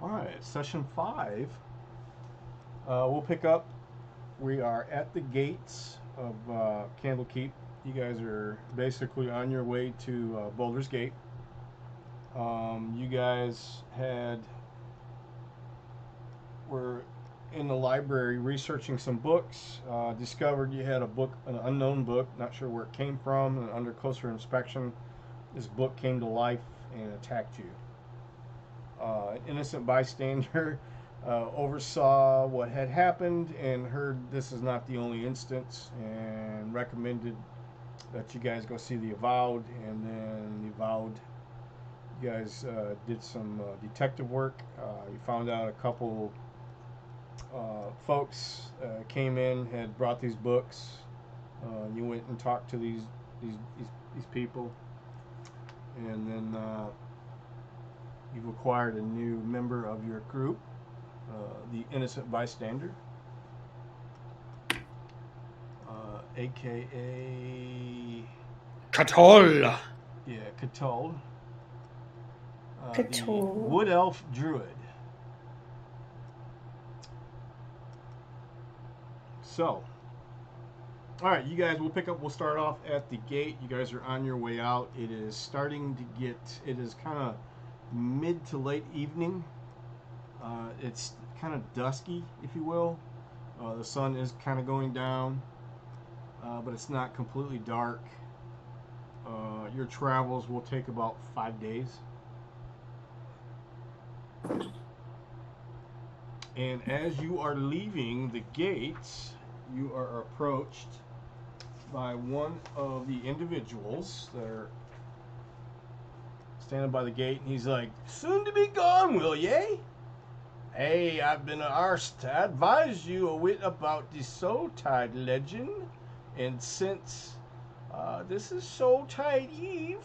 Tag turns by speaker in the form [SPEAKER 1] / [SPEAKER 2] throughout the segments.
[SPEAKER 1] All right, session 5. We'll pick up. We are at the gates of Candlekeep. You guys are basically on your way to Baldur's Gate. You guys were in the library researching some books. Discovered you had a book, an unknown book. Not sure where it came from. And under closer inspection, this book came to life and attacked you. An innocent bystander oversaw what had happened and heard this is not the only instance and recommended that you guys go see the Avowed. And then the Avowed, you guys did some detective work. You found out a couple folks came in, had brought these books. You went and talked to these people, and then you've acquired a new member of your group, the Innocent Bystander, aka
[SPEAKER 2] Katol.
[SPEAKER 1] Yeah, Katol. The
[SPEAKER 3] Katol.
[SPEAKER 1] Wood Elf Druid. So, all right, you guys, we'll start off at the gate. You guys are on your way out. It is starting to get, it is kind of mid to late evening. It's kind of dusky, if you will. The sun is kind of going down, but it's not completely dark. Your travels will take about 5 days. And as you are leaving the gates, you are approached by one of the individuals that are standing by the gate, and he's like, "Soon to be gone, will ye? Hey, I've been asked to advise you a wit about the Soultide legend, and since this is Soultide Eve,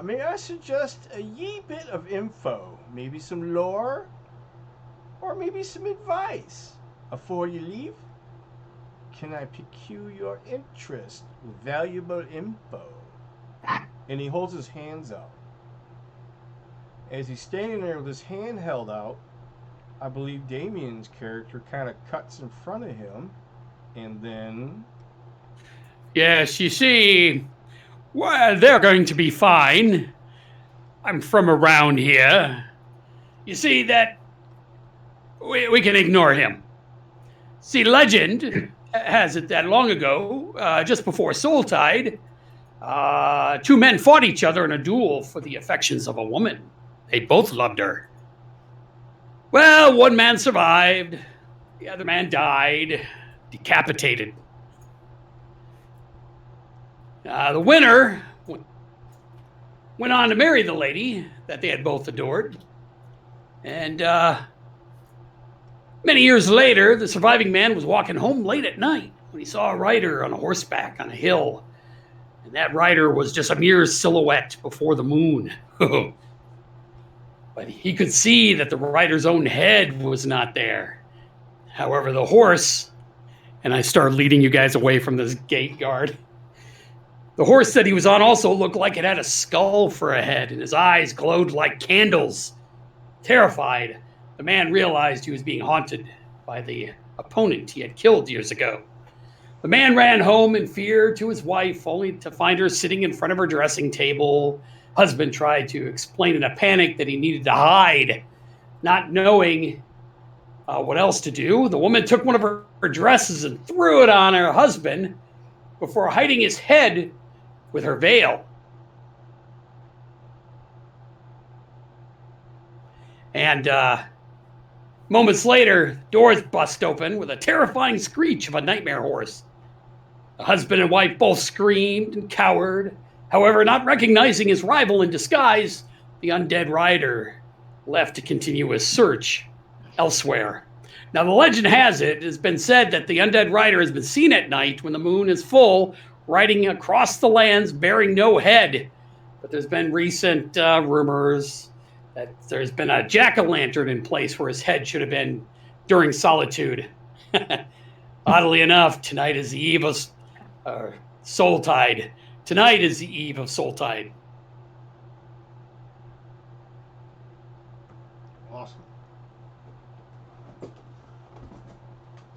[SPEAKER 1] may I suggest a ye bit of info, maybe some lore, or maybe some advice afore you leave? Can I pique your interest with valuable info?" And he holds his hands out. As he's standing there with his hand held out, I believe Damien's character kind of cuts in front of him, and then...
[SPEAKER 2] Yes, you see, well, they're going to be fine. I'm from around here. You see, that we can ignore him. See, legend has it that long ago, just before Soultide, 2 men fought each other in a duel for the affections of a woman. They both loved her. Well, one man survived. The other man died, decapitated. The winner went on to marry the lady that they had both adored. And many years later, the surviving man was walking home late at night when he saw a rider on a horseback on a hill. And that rider was just a mere silhouette before the moon. But he could see that the rider's own head was not there. However, the horse, and I start leading you guys away from this gate guard, the horse that he was on also looked like it had a skull for a head, and his eyes glowed like candles. Terrified, the man realized he was being haunted by the opponent he had killed years ago. The man ran home in fear to his wife, only to find her sitting in front of her dressing table. Husband tried to explain in a panic that he needed to hide, not knowing what else to do. The woman took one of her dresses and threw it on her husband before hiding his head with her veil. And moments later, doors bust open with a terrifying screech of a nightmare horse. The husband and wife both screamed and cowered. However, not recognizing his rival in disguise, the undead rider left to continue his search elsewhere. Now, the legend has has been said that the undead rider has been seen at night when the moon is full, riding across the lands bearing no head. But there's been recent rumors that there's been a jack-o'-lantern in place where his head should have been during solitude. Oddly enough, tonight is the eve of Soultide. Tonight is the eve of Soultide.
[SPEAKER 1] Awesome.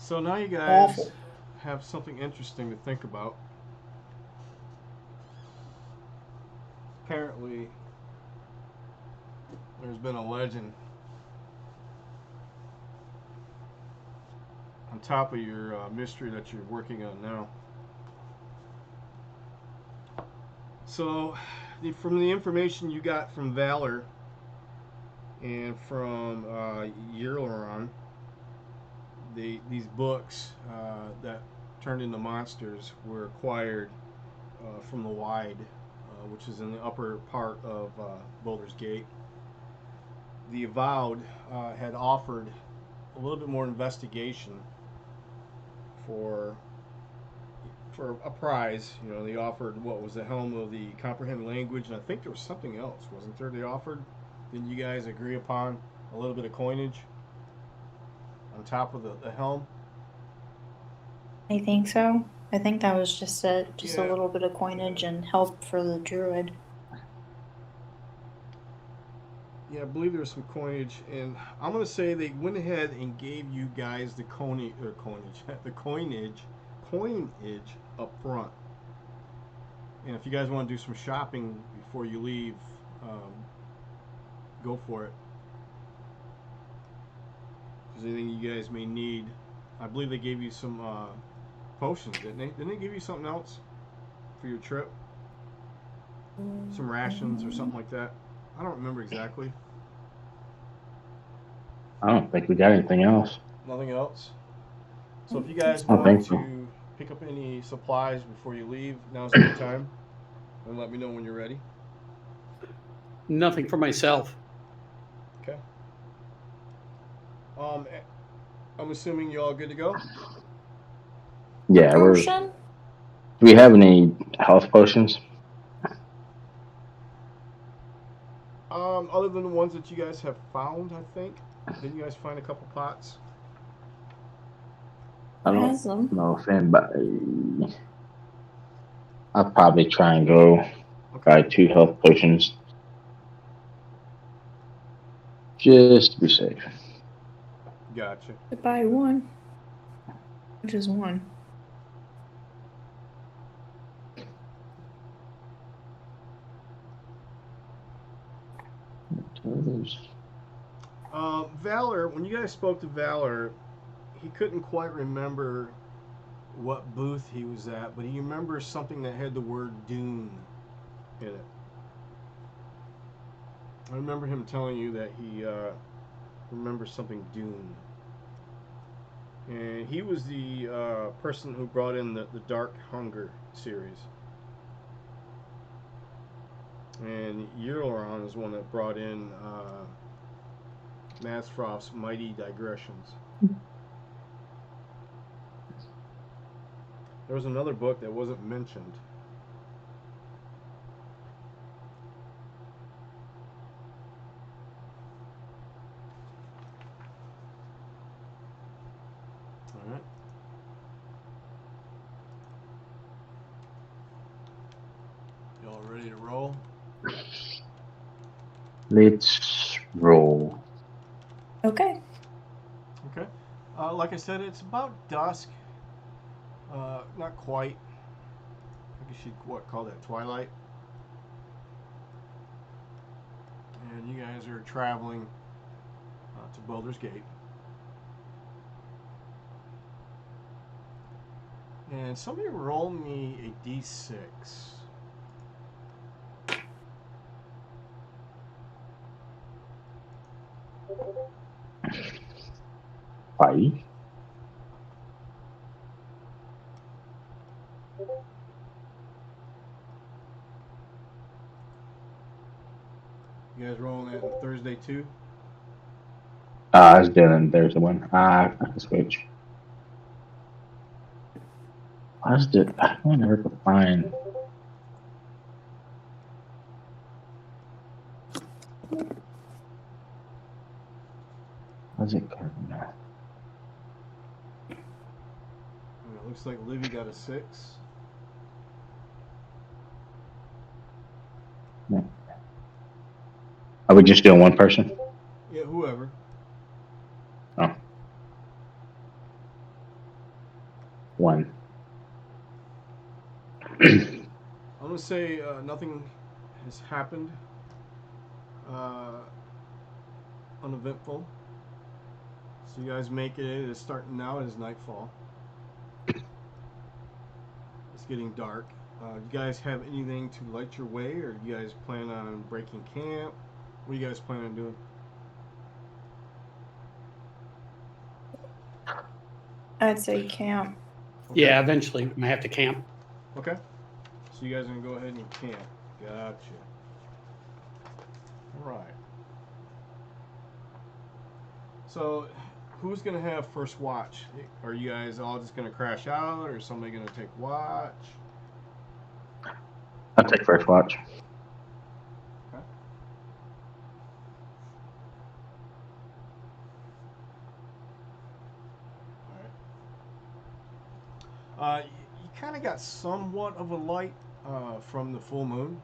[SPEAKER 1] So now you guys
[SPEAKER 3] Awful.
[SPEAKER 1] have something interesting to think about. Apparently, there's been a legend on top of your mystery that you're working on now. So, from the information you got from Valor and from Yalerion, these books that turned into monsters were acquired from the Wide, which is in the upper part of Baldur's Gate. The Avowed had offered a little bit more investigation for a prize. You know, they offered what was the helm of the comprehend language, and I think there was something else, wasn't there? They offered. Didn't you guys agree upon a little bit of coinage on top of the helm?
[SPEAKER 3] I think so. I think that was just a
[SPEAKER 1] Yeah.
[SPEAKER 3] little bit of coinage and help for the druid.
[SPEAKER 1] Yeah, I believe there was some coinage, and I'm gonna say they went ahead and gave you guys the coinage up front. And if you guys want to do some shopping before you leave, go for it. If there's anything you guys may need, I believe they gave you some potions, didn't they? Didn't they give you something else for your trip? Some rations or something like that? I don't remember exactly.
[SPEAKER 4] I don't think we got anything else.
[SPEAKER 1] Nothing else? So if you guys
[SPEAKER 4] I don't think
[SPEAKER 1] want
[SPEAKER 4] so.
[SPEAKER 1] to pick up any supplies before you leave, now's a good time. And let me know when you're ready.
[SPEAKER 2] Nothing for myself.
[SPEAKER 1] Okay. I'm assuming you're all good to go?
[SPEAKER 4] Yeah,
[SPEAKER 3] Potion?
[SPEAKER 4] do we have any health potions?
[SPEAKER 1] Other than the ones that you guys have found, I think. Didn't you guys find a couple pots?
[SPEAKER 4] I don't
[SPEAKER 3] Has them.
[SPEAKER 4] know if anybody. I'll probably try and go buy 2 health potions. Just to be safe.
[SPEAKER 1] Gotcha.
[SPEAKER 3] To buy one. Which is one.
[SPEAKER 1] Valor, when you guys spoke to Valor, he couldn't quite remember what booth he was at, but he remembers something that had the word Dune in it. I remember him telling you that he remembers something Dune. And he was the person who brought in the Dark Hunger series. And Yalerion is one that brought in Masfroth's Mighty Digressions. There was another book that wasn't mentioned. Alright. Y'all ready to roll?
[SPEAKER 4] Let's roll.
[SPEAKER 3] Okay.
[SPEAKER 1] Okay. Like I said, it's about dusk. Not quite. I guess you'd call that twilight. And you guys are traveling to Baldur's Gate. And somebody roll me a d6.
[SPEAKER 4] Five.
[SPEAKER 1] You guys rolling that on Thursday too?
[SPEAKER 4] I was doing. There's the one. I can switch. I never could find. How's it going now?
[SPEAKER 1] It looks like Livy got a 6.
[SPEAKER 4] No. Are we just doing one person?
[SPEAKER 1] Yeah, whoever.
[SPEAKER 4] Oh. 1.
[SPEAKER 1] I'm gonna say nothing has happened. Uneventful. So you guys make it. It's starting now. It is nightfall. It's getting dark. Do you guys have anything to light your way, or do you guys plan on breaking camp? What do you guys plan on doing?
[SPEAKER 3] I'd say camp.
[SPEAKER 1] Okay.
[SPEAKER 2] Yeah, eventually I'm gonna have to camp.
[SPEAKER 1] Okay. So you guys are gonna go ahead and camp. Gotcha. All right. So, who's gonna have first watch? Are you guys all just gonna crash out, or is somebody gonna take watch?
[SPEAKER 4] I'll take first watch.
[SPEAKER 1] Okay. All right. You kind of got somewhat of a light from the full moon,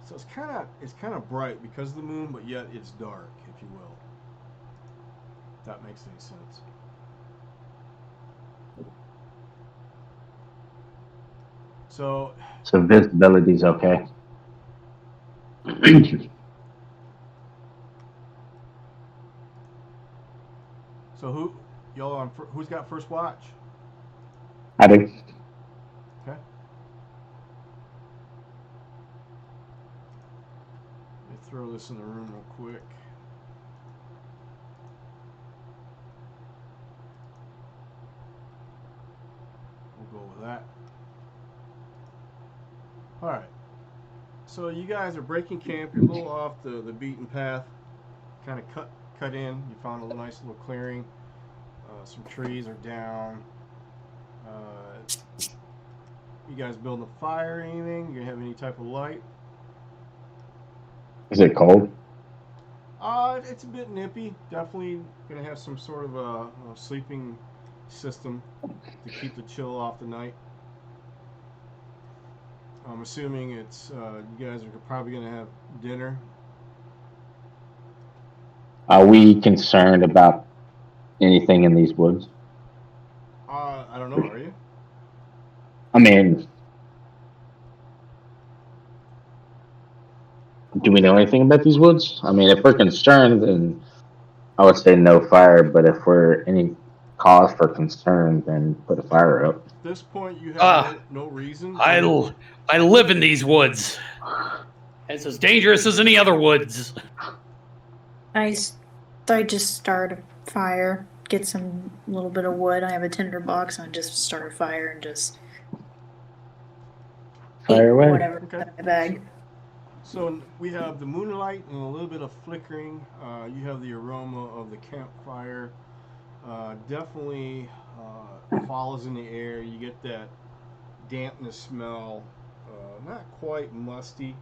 [SPEAKER 1] so it's kind of bright because of the moon, but yet it's dark, if you will. If that makes any sense. So,
[SPEAKER 4] So visibility's okay.
[SPEAKER 1] so y'all on? Who's got first watch?
[SPEAKER 4] I do.
[SPEAKER 1] Okay. Let me throw this in the room real quick. We'll go with that. All right. So you guys are breaking camp. You're a little off the beaten path. Kind of cut in. You found a nice little clearing. Some trees are down. You guys building a fire or anything? You gonna have any type of light?
[SPEAKER 4] Is it cold?
[SPEAKER 1] It's a bit nippy. Definitely gonna have some sort of a sleeping system to keep the chill off the night. I'm assuming it's you guys are probably gonna have dinner.
[SPEAKER 4] Are we concerned about anything in these woods?
[SPEAKER 1] I don't know. Are you?
[SPEAKER 4] I mean, do we know anything about these woods? I mean, if we're concerned, then I would say no fire. But if we're any cause for concern, then put a fire up.
[SPEAKER 1] At this point, you have no reason.
[SPEAKER 2] I live in these woods. It's as dangerous as any other woods.
[SPEAKER 3] I just start a fire, get some little bit of wood. I have a tinder box, and just start a fire and just
[SPEAKER 4] Fire away.
[SPEAKER 3] whatever
[SPEAKER 1] Okay.
[SPEAKER 3] in my bag.
[SPEAKER 1] So we have the moonlight and a little bit of flickering. You have the aroma of the campfire. Definitely follows in the air. You get that dampness smell. Not quite musty,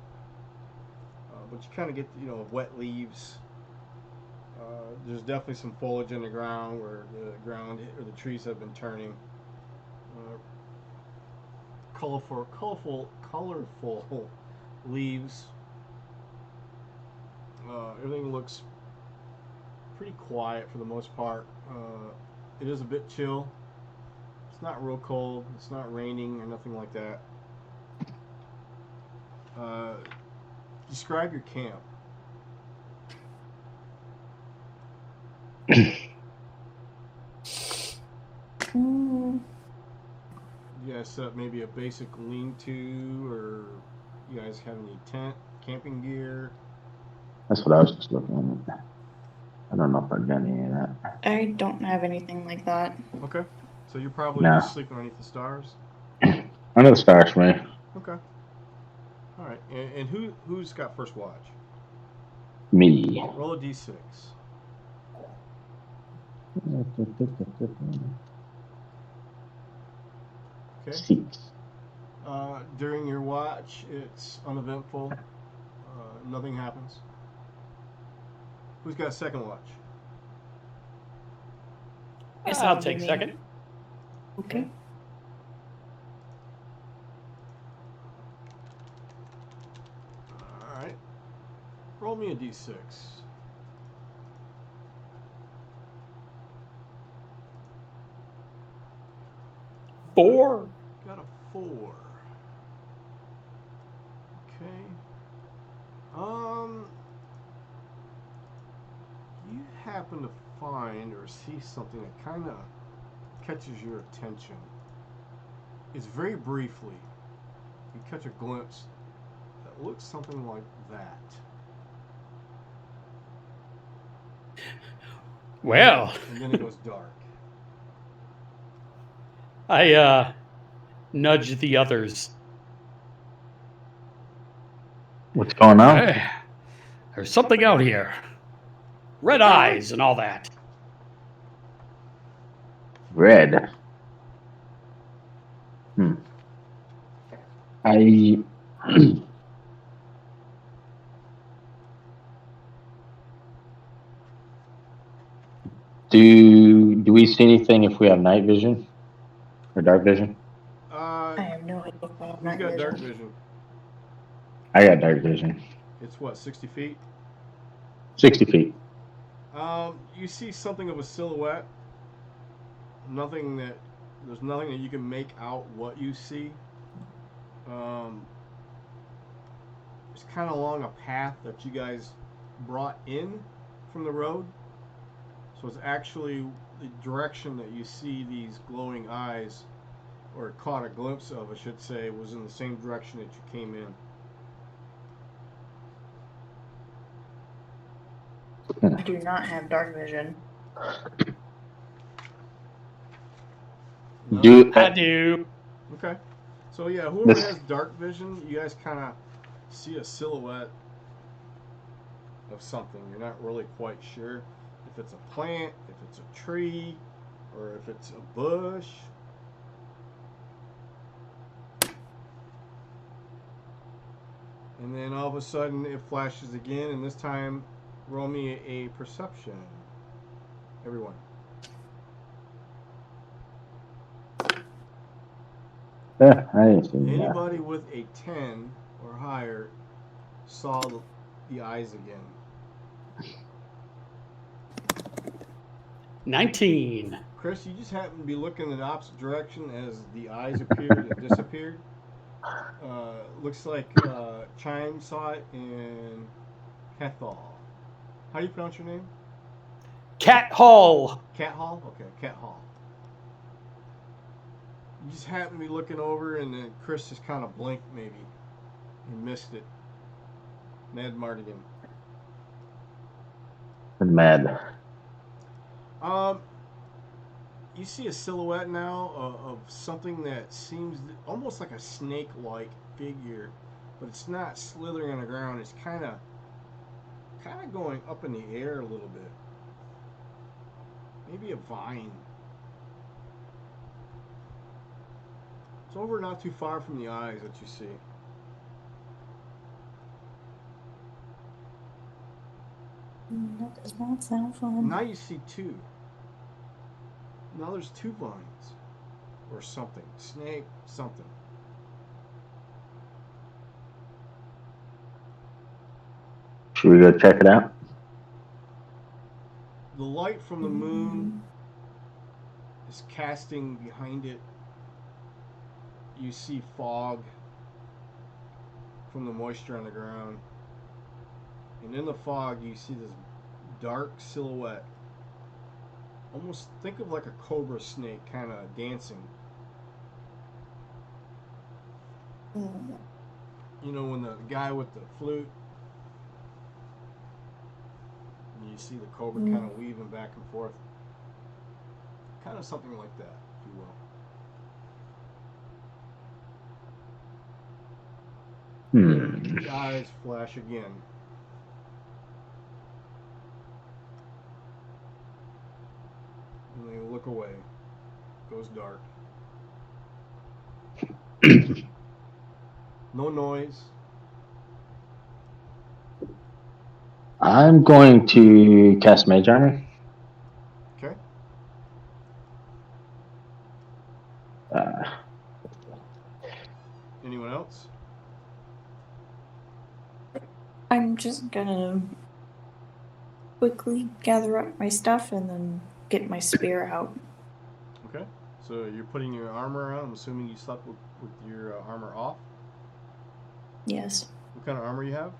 [SPEAKER 1] but you kind of get wet leaves. There's definitely some foliage in the ground where the ground or the trees have been turning. Colorful leaves. Everything looks pretty quiet for the most part. It is a bit chill. It's not real cold. It's not raining or nothing like that. Describe your camp. You guys set up maybe a basic lean-to, or you guys have any tent, camping gear?
[SPEAKER 4] That's what I was just looking at. I don't know if I've done any of that.
[SPEAKER 3] I don't have anything like that.
[SPEAKER 1] Okay. So you're probably
[SPEAKER 4] No.
[SPEAKER 1] just sleeping underneath the stars?
[SPEAKER 4] Under the stars for me.
[SPEAKER 1] Okay. All right. And who's got first watch?
[SPEAKER 4] Me.
[SPEAKER 1] Roll a d6. Okay.
[SPEAKER 4] 6.
[SPEAKER 1] During your watch, it's uneventful. Nothing happens. Who's got second watch?
[SPEAKER 2] Guess I'll take second.
[SPEAKER 3] Okay.
[SPEAKER 1] All right. Roll me a d6.
[SPEAKER 2] 4.
[SPEAKER 1] Got a 4. Okay. You happen to find or see something that kind of catches your attention. It's very briefly. You catch a glimpse that looks something like that.
[SPEAKER 2] Well,
[SPEAKER 1] And then it goes dark.
[SPEAKER 2] I nudge the others.
[SPEAKER 4] What's going on?
[SPEAKER 2] Hey, there's something out here. Red eyes and all that.
[SPEAKER 4] Red. I do we see anything if we have night vision or dark vision?
[SPEAKER 3] I have no idea if I have
[SPEAKER 1] Who's
[SPEAKER 3] night
[SPEAKER 1] got
[SPEAKER 3] vision.
[SPEAKER 1] dark vision?
[SPEAKER 4] I got dark vision.
[SPEAKER 1] It's what, 60 feet?
[SPEAKER 4] 60 feet.
[SPEAKER 1] You see something of a silhouette. There's nothing that you can make out what you see. It's kind of along a path that you guys brought in from the road. So it's actually the direction that you see these glowing eyes, or caught a glimpse of, I should say, was in the same direction that you came in.
[SPEAKER 3] I do not have dark vision.
[SPEAKER 1] No?
[SPEAKER 4] Do
[SPEAKER 2] I do.
[SPEAKER 1] Okay. So yeah, whoever
[SPEAKER 4] This-
[SPEAKER 1] has dark vision, you guys kind of see a silhouette of something. You're not really quite sure if it's a plant, if it's a tree, or if it's a bush. And then all of a sudden it flashes again, and this time roll me a perception. Everyone.
[SPEAKER 4] Yeah, I didn't see that.
[SPEAKER 1] Anybody with a 10 or higher saw the eyes again.
[SPEAKER 2] 19.
[SPEAKER 1] Chris, you just happened to be looking in the opposite direction as the eyes appeared and disappeared. Looks like Chime saw it in Cathal. How do you pronounce your name?
[SPEAKER 2] Cat Hall.
[SPEAKER 1] Cat Hall? Okay, Cat Hall. You just happened to be looking over, and then Chris just kind of blinked maybe and missed it. Mad Mardigan.
[SPEAKER 4] I'm mad.
[SPEAKER 1] You see a silhouette now of something that seems almost like a snake-like figure, but it's not slithering on the ground. It's kind of going up in the air a little bit. Maybe a vine. It's over not too far from the eyes that you see.
[SPEAKER 3] That does not sound fun.
[SPEAKER 1] Now you see two. Now there's two vines. Or something. Snake, something.
[SPEAKER 4] Should we go check it out?
[SPEAKER 1] The light from the moon is casting behind it. You see fog from the moisture on the ground. And in the fog, you see this dark silhouette. Almost think of like a cobra snake kind of dancing. You know, when the guy with the flute, and you see the cobra kind of weaving back and forth. Kind of something like that, if you will. The eyes flash again. And they look away. Goes dark. No noise.
[SPEAKER 4] I'm going to cast Mage Armor.
[SPEAKER 1] Okay. Anyone else?
[SPEAKER 3] I'm just gonna quickly gather up my stuff and then get my spear out.
[SPEAKER 1] Okay. So you're putting your armor on. I'm assuming you slept with your armor off.
[SPEAKER 3] Yes.
[SPEAKER 1] What kind of armor you have?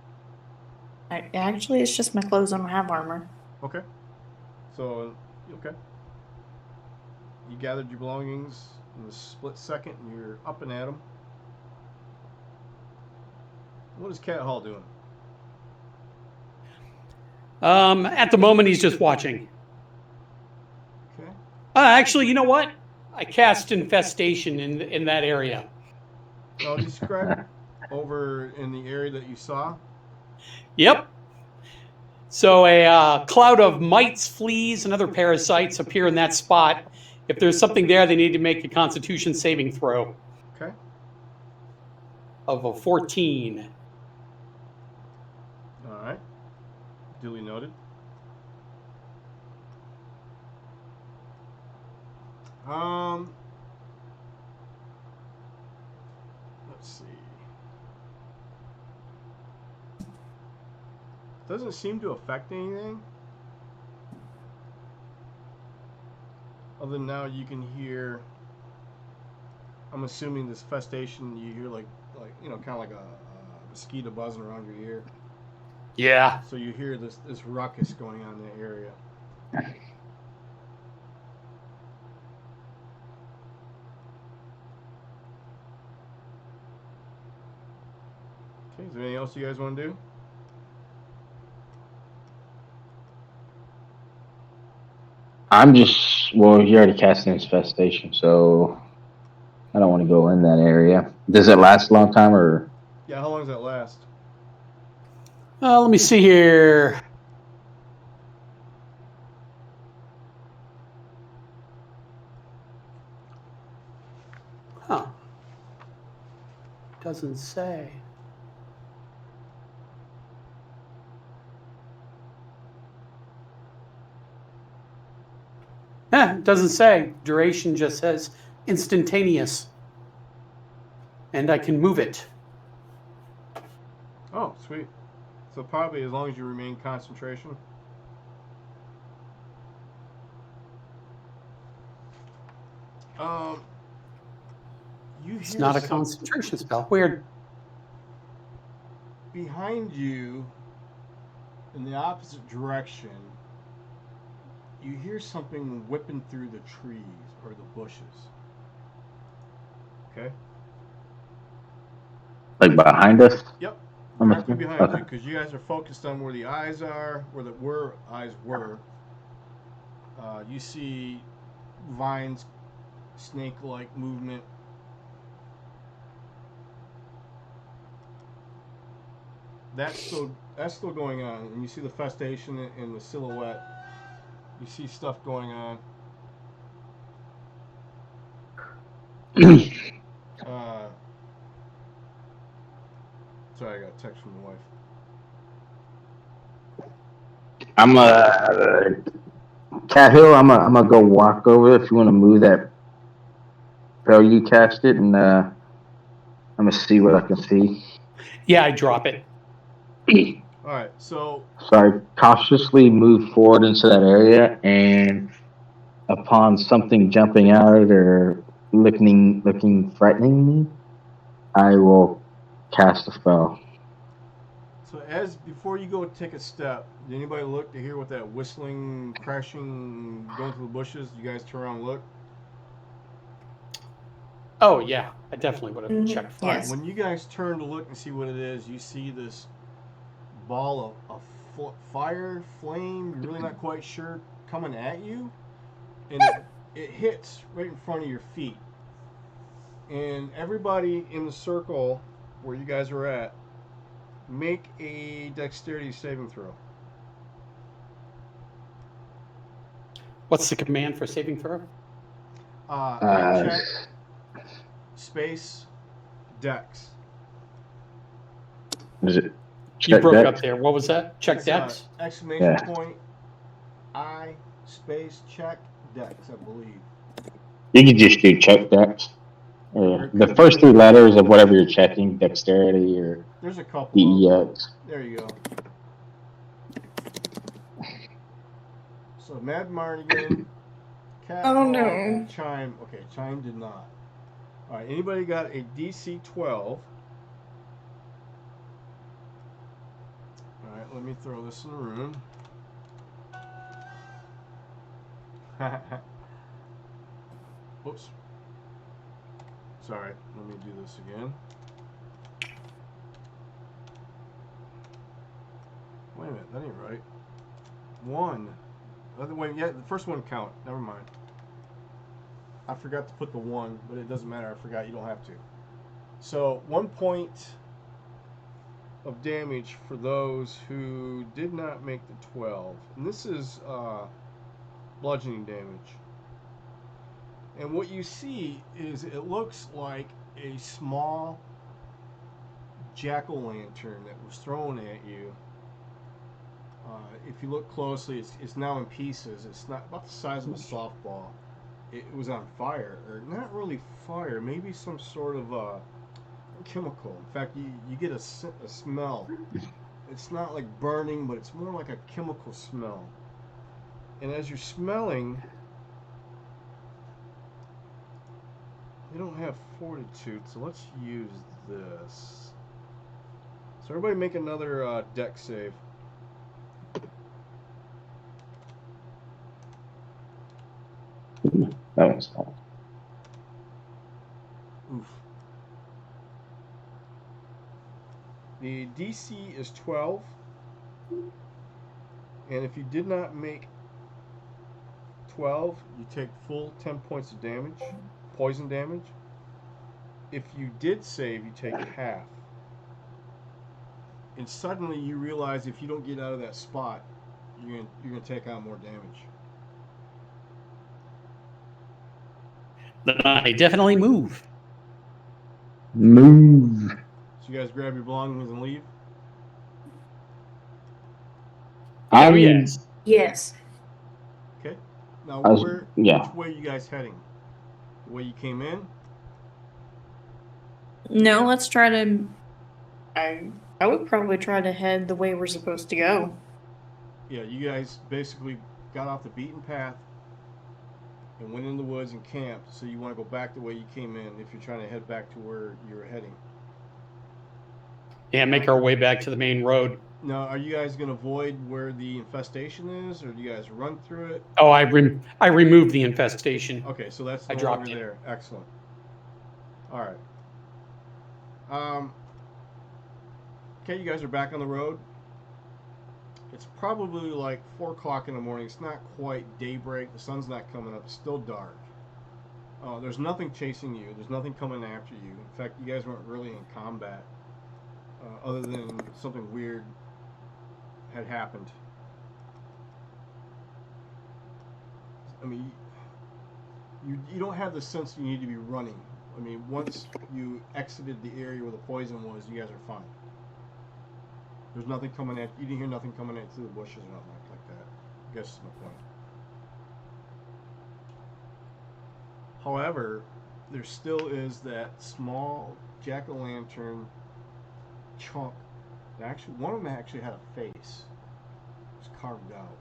[SPEAKER 3] Actually, it's just my clothes. I don't have armor.
[SPEAKER 1] Okay. So, okay. You gathered your belongings in a split second, and you're up and at 'em. What is Cat Hall doing?
[SPEAKER 2] At the moment, he's just watching.
[SPEAKER 1] Okay.
[SPEAKER 2] Actually, you know what? I cast Infestation in that area.
[SPEAKER 1] Now describe over in the area that you saw.
[SPEAKER 2] Yep. So a cloud of mites, fleas, and other parasites appear in that spot. If there's something there, they need to make a Constitution saving throw
[SPEAKER 1] Okay.
[SPEAKER 2] of a 14.
[SPEAKER 1] All right. Duly noted. Let's see. Doesn't seem to affect anything. Other than now you can hear, I'm assuming this festation, you hear like kind of like a mosquito buzzing around your ear.
[SPEAKER 2] Yeah.
[SPEAKER 1] So you hear this ruckus going on in the area. Okay, is there anything else you guys want to do?
[SPEAKER 4] I'm just, well, you already cast an infestation, so I don't want to go in that area. Does it last a long time, or?
[SPEAKER 1] Yeah, how long does that last?
[SPEAKER 2] Let me see here. Huh. Doesn't say. It doesn't say. Duration just says instantaneous. And I can move it.
[SPEAKER 1] Oh, sweet. So probably as long as you remain concentration.
[SPEAKER 2] It's not a concentration spell. Weird.
[SPEAKER 1] Behind you, in the opposite direction, you hear something whipping through the trees or the bushes. Okay?
[SPEAKER 4] Like behind us?
[SPEAKER 1] Yep.
[SPEAKER 4] I'm
[SPEAKER 1] Directly
[SPEAKER 4] listening.
[SPEAKER 1] behind
[SPEAKER 4] Okay.
[SPEAKER 1] you, because you guys are focused on where the eyes are, where the eyes were. You see vines, snake-like movement. That's still going on, and you see the festation in the silhouette. You see stuff going on. Sorry, I got a text from the wife.
[SPEAKER 4] I'm Cat Hill. I'm gonna go walk over if you want to move that spell you cast it, and I'm gonna see what I can see.
[SPEAKER 2] Yeah, I drop it.
[SPEAKER 1] All right, so
[SPEAKER 4] I cautiously move forward into that area, and upon something jumping out or looking threatening me, I will cast a spell.
[SPEAKER 1] So before you go take a step, did anybody look to hear what that whistling, crashing, going through the bushes? You guys turn around and look.
[SPEAKER 2] Oh, yeah. I definitely would have checked.
[SPEAKER 1] All right,
[SPEAKER 3] Yes.
[SPEAKER 1] when you guys turn to look and see what it is, you see this ball of fire, flame. You're really not quite sure, coming at you, and it hits right in front of your feet. And everybody in the circle where you guys are at, make a dexterity saving throw.
[SPEAKER 2] What's the command for saving throw?
[SPEAKER 1] Check, space, dex.
[SPEAKER 4] Is it?
[SPEAKER 2] You
[SPEAKER 4] Check
[SPEAKER 2] broke
[SPEAKER 4] dex?
[SPEAKER 2] up there. What was that? Check
[SPEAKER 1] It's,
[SPEAKER 2] dex?
[SPEAKER 1] Exclamation
[SPEAKER 4] Yeah.
[SPEAKER 1] point, I, space, check, dex, I believe.
[SPEAKER 4] You can just do check dex. The first three letters of whatever you're checking, dexterity or
[SPEAKER 1] There's a couple.
[SPEAKER 4] DEX.
[SPEAKER 1] There you go. So Mad Mardigan, Cat.
[SPEAKER 3] Oh, no.
[SPEAKER 1] And Chime. Okay, Chime did not. All right. Anybody got a DC 12? All right. Let me throw this in the room. Whoops. Sorry. Let me do this again. Wait a minute. That ain't right. 1. Wait, yeah, the first one count. Never mind. I forgot to put the 1, but it doesn't matter. I forgot. You don't have to. So 1 point of damage for those who did not make the 12. And this is bludgeoning damage. And what you see is it looks like a small jack-o'-lantern that was thrown at you. If you look closely, it's now in pieces. It's not about the size of a softball. It was on fire, or not really fire, maybe some sort of chemical. In fact, you get a smell. It's not like burning, but it's more like a chemical smell. And as you're smelling, you don't have fortitude, so let's use this. So everybody make another dex save.
[SPEAKER 4] That was all.
[SPEAKER 1] Oof. The DC is 12. And if you did not make 12, you take full 10 points of damage, poison damage. If you did save, you take half. And suddenly you realize if you don't get out of that spot, you're gonna take on more damage.
[SPEAKER 2] Then I definitely move.
[SPEAKER 4] Move.
[SPEAKER 1] So you guys grab your belongings and leave?
[SPEAKER 2] Oh, yes.
[SPEAKER 3] Yes.
[SPEAKER 1] Okay. Now,
[SPEAKER 4] yeah.
[SPEAKER 1] which way are you guys heading? The way you came in?
[SPEAKER 3] No, let's try to. I would probably try to head the way we're supposed to go.
[SPEAKER 1] Yeah, you guys basically got off the beaten path and went in the woods and camped, so you want to go back the way you came in if you're trying to head back to where you were heading.
[SPEAKER 2] Yeah, make our way back to the main road.
[SPEAKER 1] Now, are you guys going to avoid where the infestation is, or do you guys run through it?
[SPEAKER 2] Oh, I removed the infestation.
[SPEAKER 1] Okay, so that's
[SPEAKER 2] I
[SPEAKER 1] no
[SPEAKER 2] dropped
[SPEAKER 1] longer
[SPEAKER 2] it.
[SPEAKER 1] there. Excellent. All right. Okay, you guys are back on the road. It's probably like 4 o'clock in the morning. It's not quite daybreak. The sun's not coming up. It's still dark. There's nothing chasing you. There's nothing coming after you. In fact, you guys weren't really in combat, other than something weird had happened. I mean, you don't have the sense you need to be running. I mean, once you exited the area where the poison was, you guys are fine. There's nothing coming at you. You didn't hear nothing coming at you through the bushes or nothing like that. I guess is my point. However, there still is that small jack-o'-lantern chunk. Actually, one of them actually had a face. It was carved out.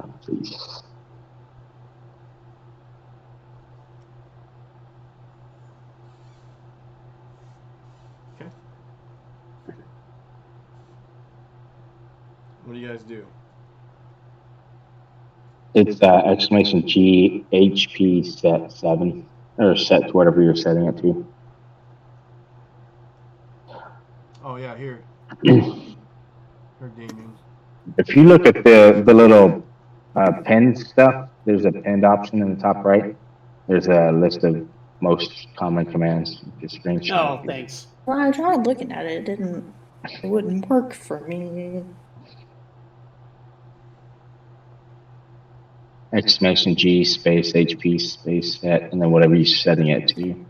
[SPEAKER 4] Oh, please.
[SPEAKER 1] Okay. What do you guys do?
[SPEAKER 4] It's exclamation G HP set 7 or set to whatever you're setting it to.
[SPEAKER 1] Oh yeah, here, Damien.
[SPEAKER 4] If you look at the little pinned stuff, there's a pinned option in the top right. There's a list of most common commands. Just screenshot.
[SPEAKER 2] Oh, thanks.
[SPEAKER 3] Well, I tried looking at it. It wouldn't work for me.
[SPEAKER 4] Exclamation G space HP space set, and then whatever you're setting it to.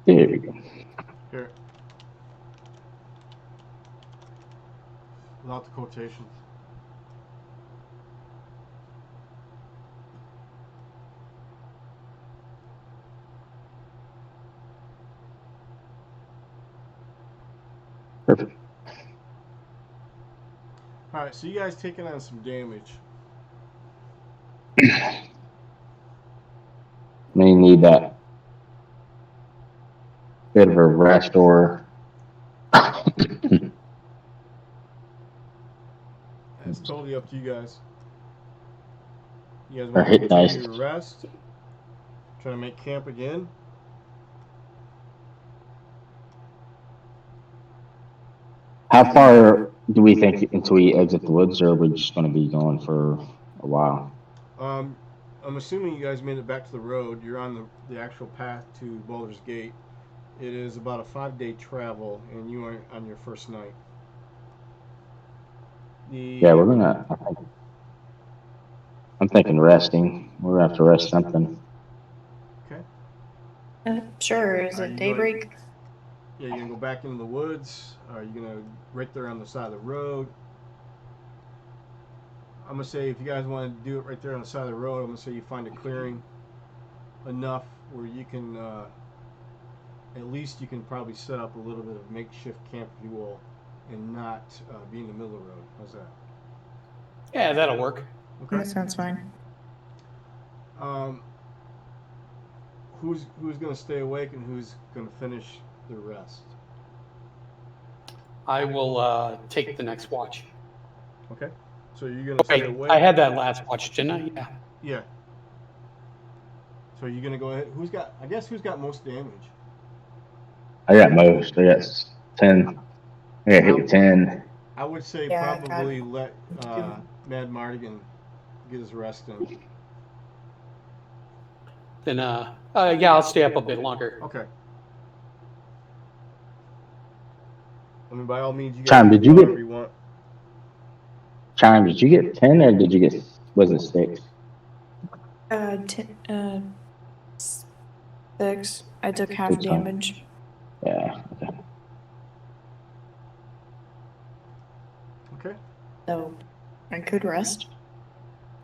[SPEAKER 4] There we go.
[SPEAKER 1] Here. without the quotations.
[SPEAKER 4] Perfect.
[SPEAKER 1] All right, so you guys taking on some damage.
[SPEAKER 4] May need that bit of a rest or
[SPEAKER 1] It's totally up to you guys. You guys
[SPEAKER 4] Or
[SPEAKER 1] want to
[SPEAKER 4] hit
[SPEAKER 1] continue
[SPEAKER 4] dice.
[SPEAKER 1] your rest? Try to make camp again?
[SPEAKER 4] How far do we think until we exit the woods, or are we just going to be going for a while?
[SPEAKER 1] I'm assuming you guys made it back to the road. You're on the actual path to Baldur's Gate. It is about a 5-day travel, and you are on your first night.
[SPEAKER 4] Yeah, we're gonna. I'm thinking resting. We're gonna have to rest something.
[SPEAKER 1] Okay.
[SPEAKER 3] Sure. Is
[SPEAKER 1] Are
[SPEAKER 3] it
[SPEAKER 1] you
[SPEAKER 3] daybreak?
[SPEAKER 1] Yeah, you're gonna go back into the woods. Are you gonna right there on the side of the road? I'm gonna say if you guys want to do it right there on the side of the road, I'm gonna say you find a clearing enough where you can at least you can probably set up a little bit of makeshift camp, if you will, and not be in the middle of the road. How's that?
[SPEAKER 2] Yeah, that'll work.
[SPEAKER 1] Okay.
[SPEAKER 3] That sounds fine.
[SPEAKER 1] Who's gonna stay awake and who's gonna finish the rest?
[SPEAKER 2] I will take the next watch.
[SPEAKER 1] Okay. So you're gonna stay
[SPEAKER 2] Wait,
[SPEAKER 1] awake.
[SPEAKER 2] I had that last watch, didn't I? Yeah.
[SPEAKER 1] Yeah. So you're gonna go ahead. Who's got most damage?
[SPEAKER 4] I got most. I got 10. I got hit with 10.
[SPEAKER 1] I would say
[SPEAKER 3] Yeah,
[SPEAKER 1] probably
[SPEAKER 3] God.
[SPEAKER 1] let Mad Mardigan get his rest in.
[SPEAKER 2] Then yeah, I'll stay up a bit longer.
[SPEAKER 1] Okay. I mean, by all means, you guys
[SPEAKER 4] Chime,
[SPEAKER 1] can
[SPEAKER 4] did
[SPEAKER 1] do
[SPEAKER 4] you
[SPEAKER 1] whatever
[SPEAKER 4] get
[SPEAKER 1] you want.
[SPEAKER 4] Chime? Did you get 10 or did you get? Was it 6?
[SPEAKER 3] 6. I took half
[SPEAKER 4] Good time.
[SPEAKER 3] damage.
[SPEAKER 4] Yeah. Okay.
[SPEAKER 1] Okay.
[SPEAKER 3] So I could rest.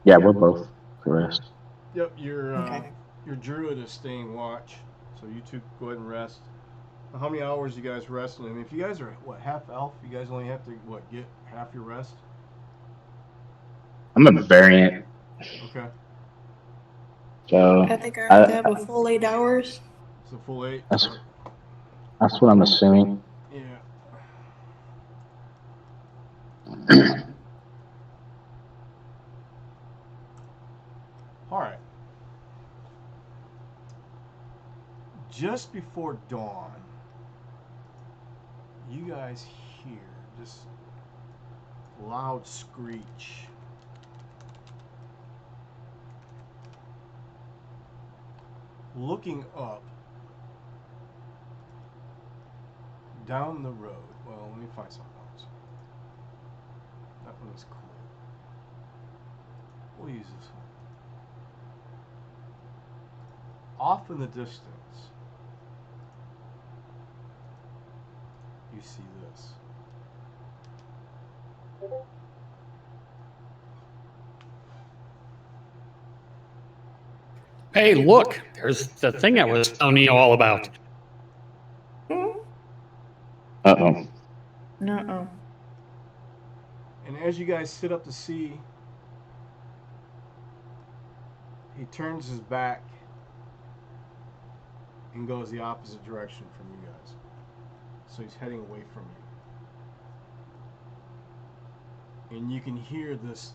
[SPEAKER 4] Yeah, we're both rest.
[SPEAKER 1] Yep. Your
[SPEAKER 3] Okay.
[SPEAKER 1] your druid is staying watch, so you two go ahead and rest. How many hours you guys resting? I mean, if you guys are half elf, you guys only have to get half your rest.
[SPEAKER 4] I'm a variant,
[SPEAKER 1] Okay.
[SPEAKER 4] so
[SPEAKER 3] I think I have to have a full 8 hours.
[SPEAKER 1] It's a full 8.
[SPEAKER 4] that's what I'm assuming.
[SPEAKER 1] Yeah. All right. Just before dawn, you guys hear this loud screech. Looking up down the road. Well, let me find something else. That one is cool. We'll use this one. Off in the distance, you see this.
[SPEAKER 2] Hey, look, there's the thing I was telling you all about.
[SPEAKER 4] Uh-oh.
[SPEAKER 3] No.
[SPEAKER 1] And as you guys sit up to see, he turns his back and goes the opposite direction from you guys. So he's heading away from you. And you can hear this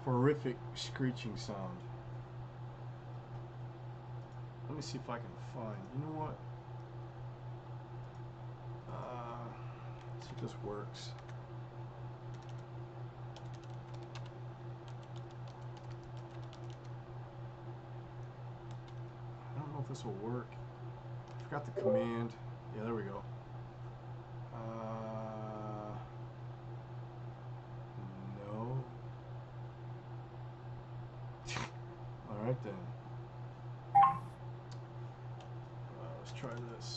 [SPEAKER 1] horrific screeching sound. Let me see if I can find. You know what? Let's see if this works. I don't know if this will work. I forgot the command. Yeah, there we go. No. All right then. Let's try this.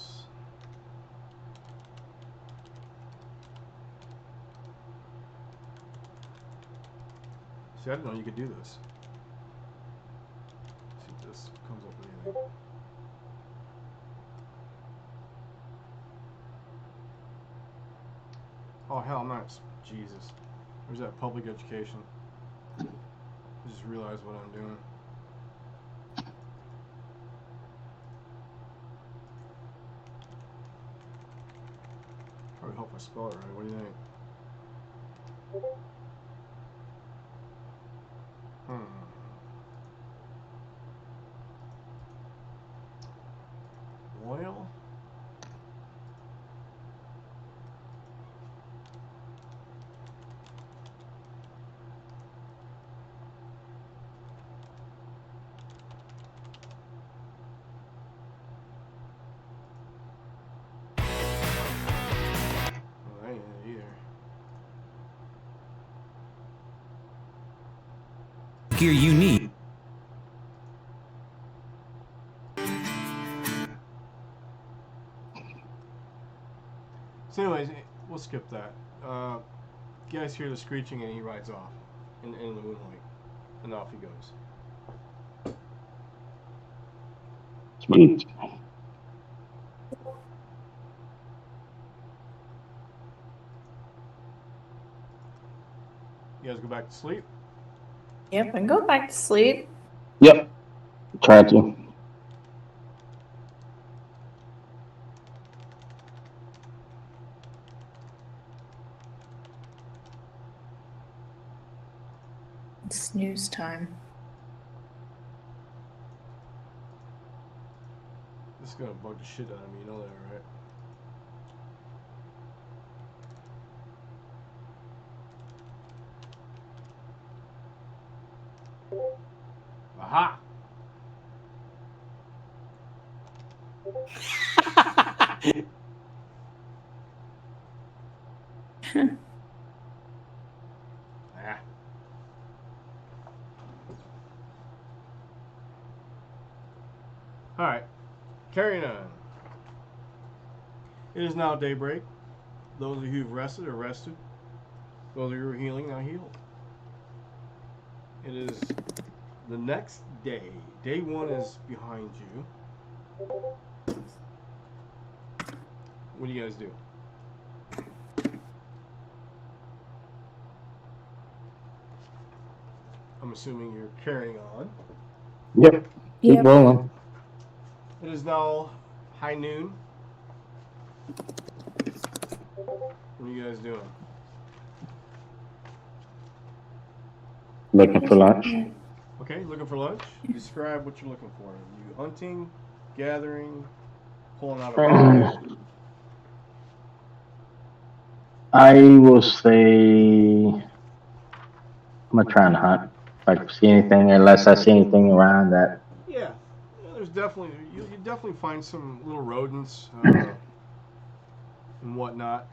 [SPEAKER 1] See, I didn't know you could do this. Let's see if this comes up with anything. Oh, hell, I'm not. Jesus. Where's that public education? I just realized what I'm doing. Probably hope I spell it right. What do you think? Oil? Well, that ain't it either.
[SPEAKER 5] Gear you need.
[SPEAKER 1] So anyways, we'll skip that. You guys hear the screeching and he rides off in the moonlight. And off he goes.
[SPEAKER 4] Sweet.
[SPEAKER 1] You guys go back to sleep?
[SPEAKER 3] Yep, and go back to sleep.
[SPEAKER 4] Yep. Try to.
[SPEAKER 3] It's snooze time.
[SPEAKER 1] This is gonna bug the shit out of me, you know that, right? Aha! Ah. Alright, carrying on. It is now daybreak. Those of you who've rested are rested. Those of you who are healing are healed. It is the next day. Day one is behind you. What do you guys do? I'm assuming you're carrying on.
[SPEAKER 4] Yep. Keep
[SPEAKER 3] Yep.
[SPEAKER 4] rolling.
[SPEAKER 1] It is now high noon. What are you guys doing?
[SPEAKER 4] Looking for lunch.
[SPEAKER 1] Okay, looking for lunch? Describe what you're looking for. Are you hunting, gathering, pulling out a bag?
[SPEAKER 4] I will say I'm gonna try and hunt. If I see anything, unless I see anything around that.
[SPEAKER 1] Yeah, there's definitely you definitely find some little rodents and whatnot.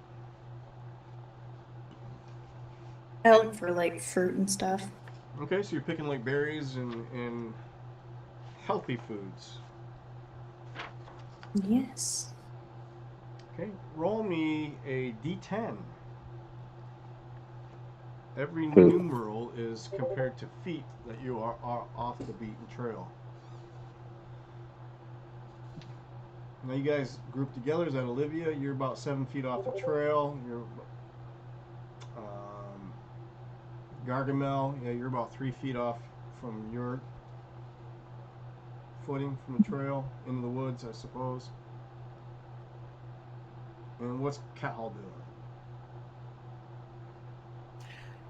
[SPEAKER 3] I look for like fruit and stuff.
[SPEAKER 1] Okay, so you're picking like berries and healthy foods.
[SPEAKER 3] Yes.
[SPEAKER 1] Okay, roll me a d10. Every numeral is compared to feet that you are off the beaten trail. Now you guys grouped together. Is that Olivia? You're about 7 feet off the trail. You're Gargamel. Yeah, you're about 3 feet off from your footing from the trail into the woods, I suppose. And what's Cal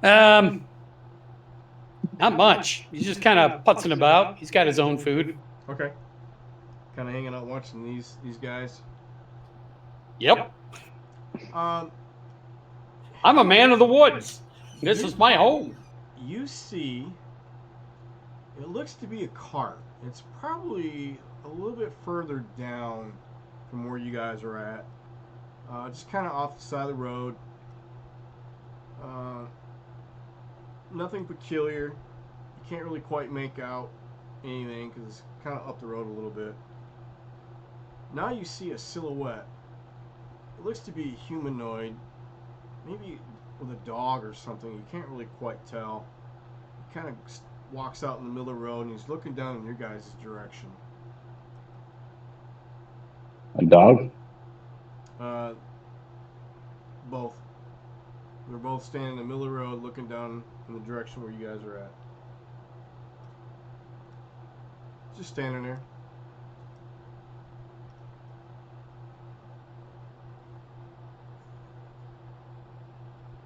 [SPEAKER 1] doing?
[SPEAKER 2] Not much. He's just kind of putzing about. He's got his own food.
[SPEAKER 1] Okay. Kind of hanging out watching these guys.
[SPEAKER 2] Yep.
[SPEAKER 1] Um,
[SPEAKER 2] I'm a man of the woods. This is my home.
[SPEAKER 1] you see, it looks to be a cart. It's probably a little bit further down from where you guys are at. Just kind of off the side of the road. Nothing peculiar. You can't really quite make out anything because it's kind of up the road a little bit. Now you see a silhouette. It looks to be humanoid, maybe with a dog or something. You can't really quite tell. It kind of walks out in the middle of the road and he's looking down in your guys' direction.
[SPEAKER 4] A dog?
[SPEAKER 1] Both. They're both standing in the middle of the road looking down in the direction where you guys are at. Just standing there.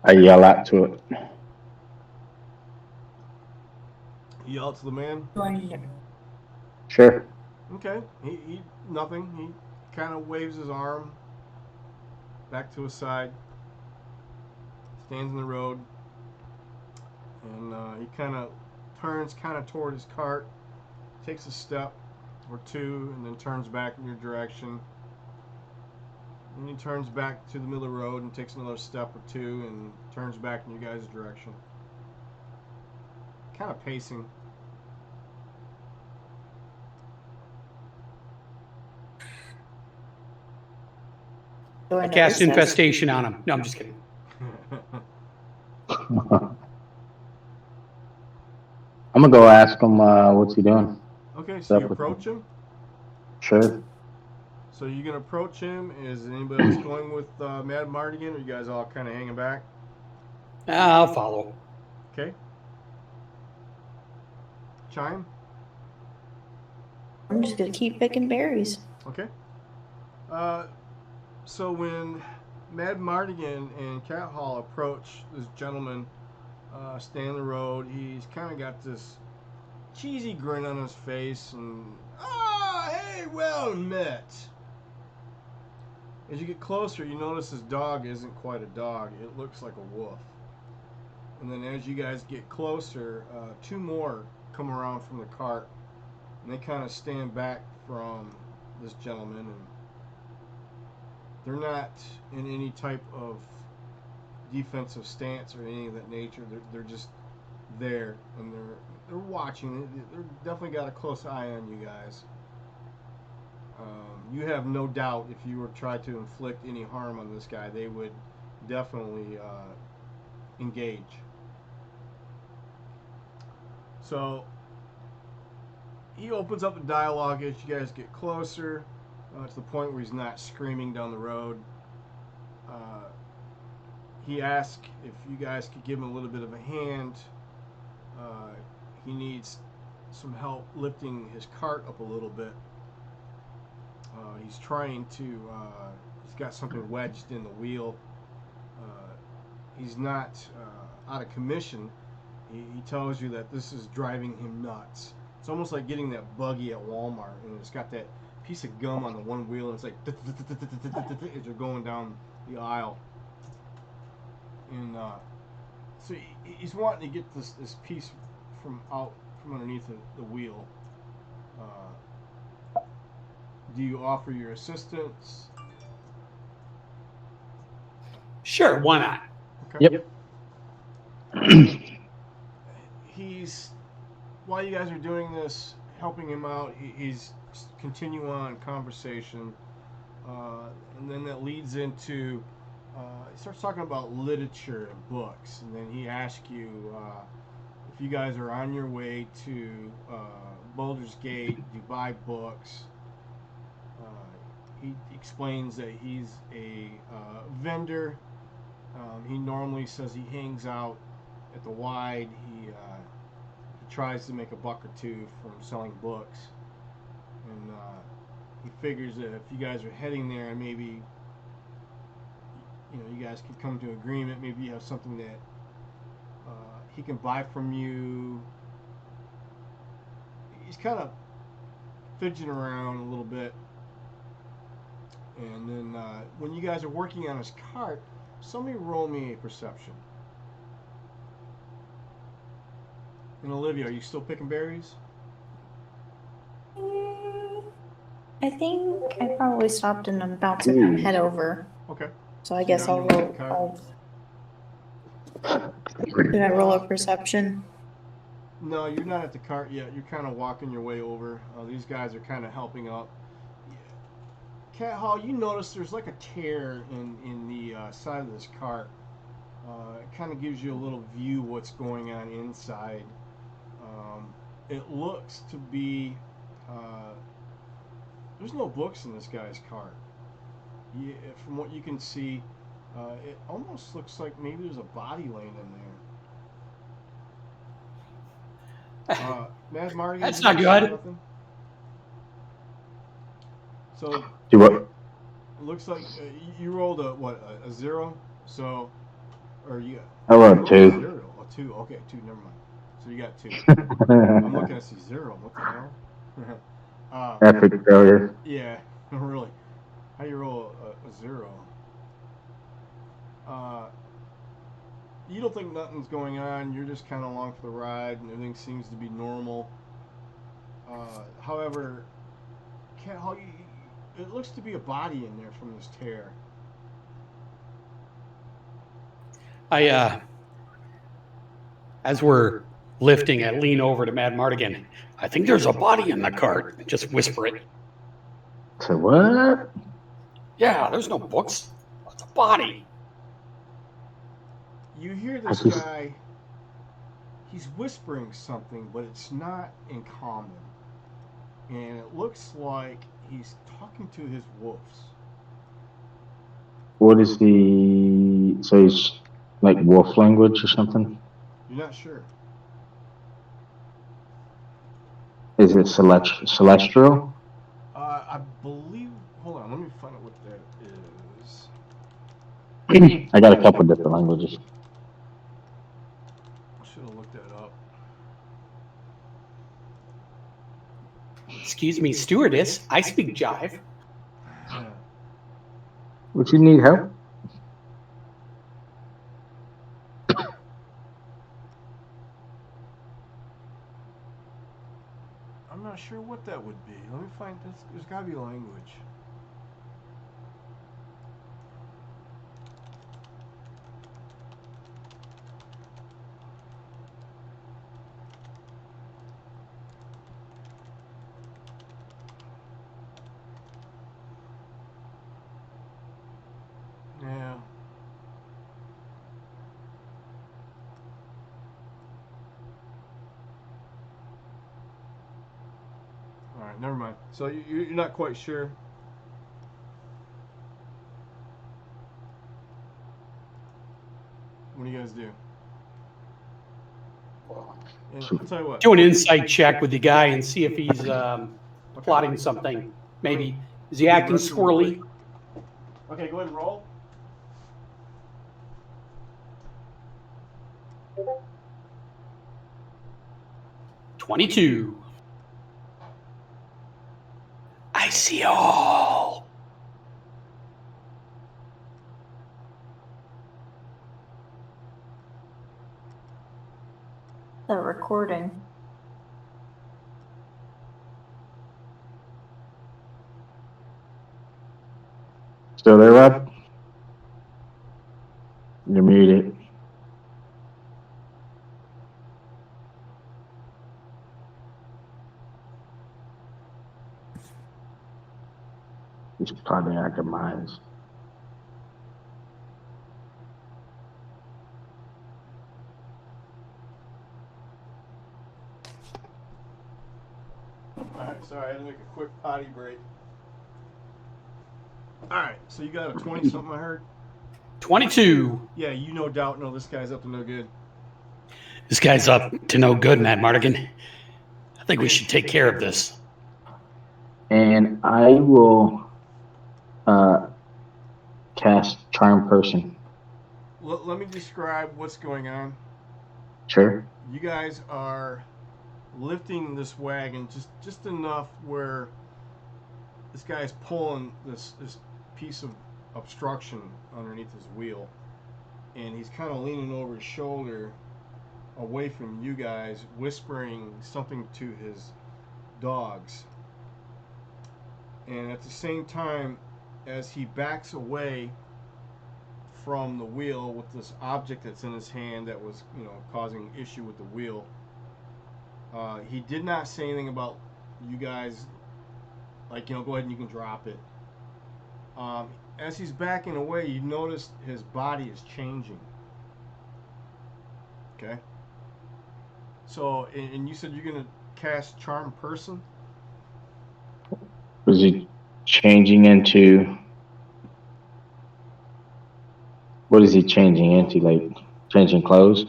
[SPEAKER 4] I yell out to it.
[SPEAKER 1] You yell to the man?
[SPEAKER 4] Sure.
[SPEAKER 1] Okay. He nothing. He kind of waves his arm back to his side. Stands in the road. And he kind of turns kind of toward his cart. Takes a step or two and then turns back in your direction. And he turns back to the middle of the road and takes another step or two and turns back in you guys' direction. Kind of pacing.
[SPEAKER 2] I cast infestation on him. No, I'm just kidding.
[SPEAKER 4] I'm gonna go ask him what's he doing.
[SPEAKER 1] Okay, so you approach him?
[SPEAKER 4] Sure.
[SPEAKER 1] So you're going to approach him. Is anybody else going with Mad Mardigan, or you guys all kind of hanging back?
[SPEAKER 2] I'll follow.
[SPEAKER 1] Okay. Chime?
[SPEAKER 3] I'm just gonna keep picking berries.
[SPEAKER 1] Okay. So when Mad Mardigan and Cat Hall approach this gentleman standing in the road, he's kind of got this cheesy grin on his face and, hey, well met. As you get closer, you notice his dog isn't quite a dog. It looks like a wolf. And then as you guys get closer, two more come around from the cart. And they kind of stand back from this gentleman. And they're not in any type of defensive stance or any of that nature. They're just there. And they're watching. They're definitely got a close eye on you guys. You have no doubt if you were to try to inflict any harm on this guy, they would definitely engage. So he opens up the dialogue as you guys get closer to the point where he's not screaming down the road. He asks if you guys could give him a little bit of a hand. He needs some help lifting his cart up a little bit. He's trying to, he's got something wedged in the wheel. He's not out of commission. He tells you that this is driving him nuts. It's almost like getting that buggy at Walmart and it's got that piece of gum on the one wheel and it's like as you're going down the aisle. And so he's wanting to get this piece from underneath the wheel. Do you offer your assistance?
[SPEAKER 2] Sure, why not?
[SPEAKER 1] Okay.
[SPEAKER 4] Yep.
[SPEAKER 1] He's, while you guys are doing this, helping him out, he's continue on conversation. And then that leads into, he starts talking about literature and books. And then he asks you if you guys are on your way to Baldur's Gate, do you buy books? He explains that he's a vendor. He normally says he hangs out at the Wide. He tries to make a buck or two from selling books. And he figures that if you guys are heading there and maybe you guys can come to an agreement, maybe you have something that he can buy from you. He's kind of fidgeting around a little bit. And then when you guys are working on his cart, somebody roll me a perception. And Olivia, are you still picking berries?
[SPEAKER 3] I think I probably stopped and I'm about to head over.
[SPEAKER 1] Okay.
[SPEAKER 3] So I guess I'll roll. Did I roll a perception?
[SPEAKER 1] No, you're not at the cart yet. You're kind of walking your way over. These guys are kind of helping up. Cat Hall, you notice there's like a tear in the side of this cart. It kind of gives you a little view what's going on inside. It looks to be there's no books in this guy's cart. From what you can see, it almost looks like maybe there's a body laying in there. Mad Marty,
[SPEAKER 2] That's
[SPEAKER 1] you
[SPEAKER 2] not
[SPEAKER 1] see
[SPEAKER 2] good.
[SPEAKER 1] nothing? So
[SPEAKER 4] Do what?
[SPEAKER 1] it looks like you rolled a 0. So, or you
[SPEAKER 4] I rolled
[SPEAKER 1] a
[SPEAKER 4] 2.
[SPEAKER 1] 0, a 2. Okay, 2. Never mind. So you got 2. I'm looking at see 0. What the hell?
[SPEAKER 4] Epic failure.
[SPEAKER 1] Yeah, really. How do you roll a 0? You don't think nothing's going on. You're just kind of along for the ride, and everything seems to be normal. However, it looks to be a body in there from this tear.
[SPEAKER 2] As we're lifting, I lean over to Mad Mardigan. I think there's a body in the cart. Just whisper it.
[SPEAKER 4] So what?
[SPEAKER 2] Yeah, there's no books. It's a body.
[SPEAKER 1] You hear this
[SPEAKER 4] I just-
[SPEAKER 1] guy. He's whispering something, but it's not in common. And it looks like he's talking to his wolves.
[SPEAKER 4] What is the... So he's like wolf language or something?
[SPEAKER 1] You're not sure.
[SPEAKER 4] Is it celestial?
[SPEAKER 1] I believe. Hold on, let me find out what that is.
[SPEAKER 4] I got a couple different languages.
[SPEAKER 1] I should have looked that up.
[SPEAKER 2] Excuse me, stewardess. I speak jive.
[SPEAKER 4] Would you need help?
[SPEAKER 1] I'm not sure what that would be. Let me find this. There's got to be a language. Yeah. All right, never mind. So you're not quite sure. What do you guys do? And I'll tell you what.
[SPEAKER 2] Do an insight check with the guy and see if he's plotting something. Maybe. Is he acting squirrely?
[SPEAKER 1] Okay, go ahead and roll.
[SPEAKER 2] $22. I see all.
[SPEAKER 3] The recording.
[SPEAKER 4] Still there, Rod? You're muted. He's probably out of minds.
[SPEAKER 1] Alright, sorry, I had to make a quick potty break. Alright, so you got a 20 something I heard?
[SPEAKER 2] 22.
[SPEAKER 1] Yeah, you no doubt know this guy's up to no good.
[SPEAKER 2] This guy's up to no good, Mad Mardigan. I think we should take care of this.
[SPEAKER 4] And I will cast Charm Person.
[SPEAKER 1] Let me describe what's going on.
[SPEAKER 4] Sure.
[SPEAKER 1] You guys are lifting this wagon just enough where this guy's pulling this piece of obstruction underneath his wheel, and he's kind of leaning over his shoulder away from you guys, whispering something to his dogs. And at the same time, as he backs away from the wheel with this object that's in his hand that was, causing issue with the wheel, he did not say anything about you guys, like, go ahead and you can drop it. As he's backing away, you notice his body is changing. Okay? So, and you said you're gonna cast Charm Person?
[SPEAKER 4] Was he changing into? What is he changing into? Like changing clothes?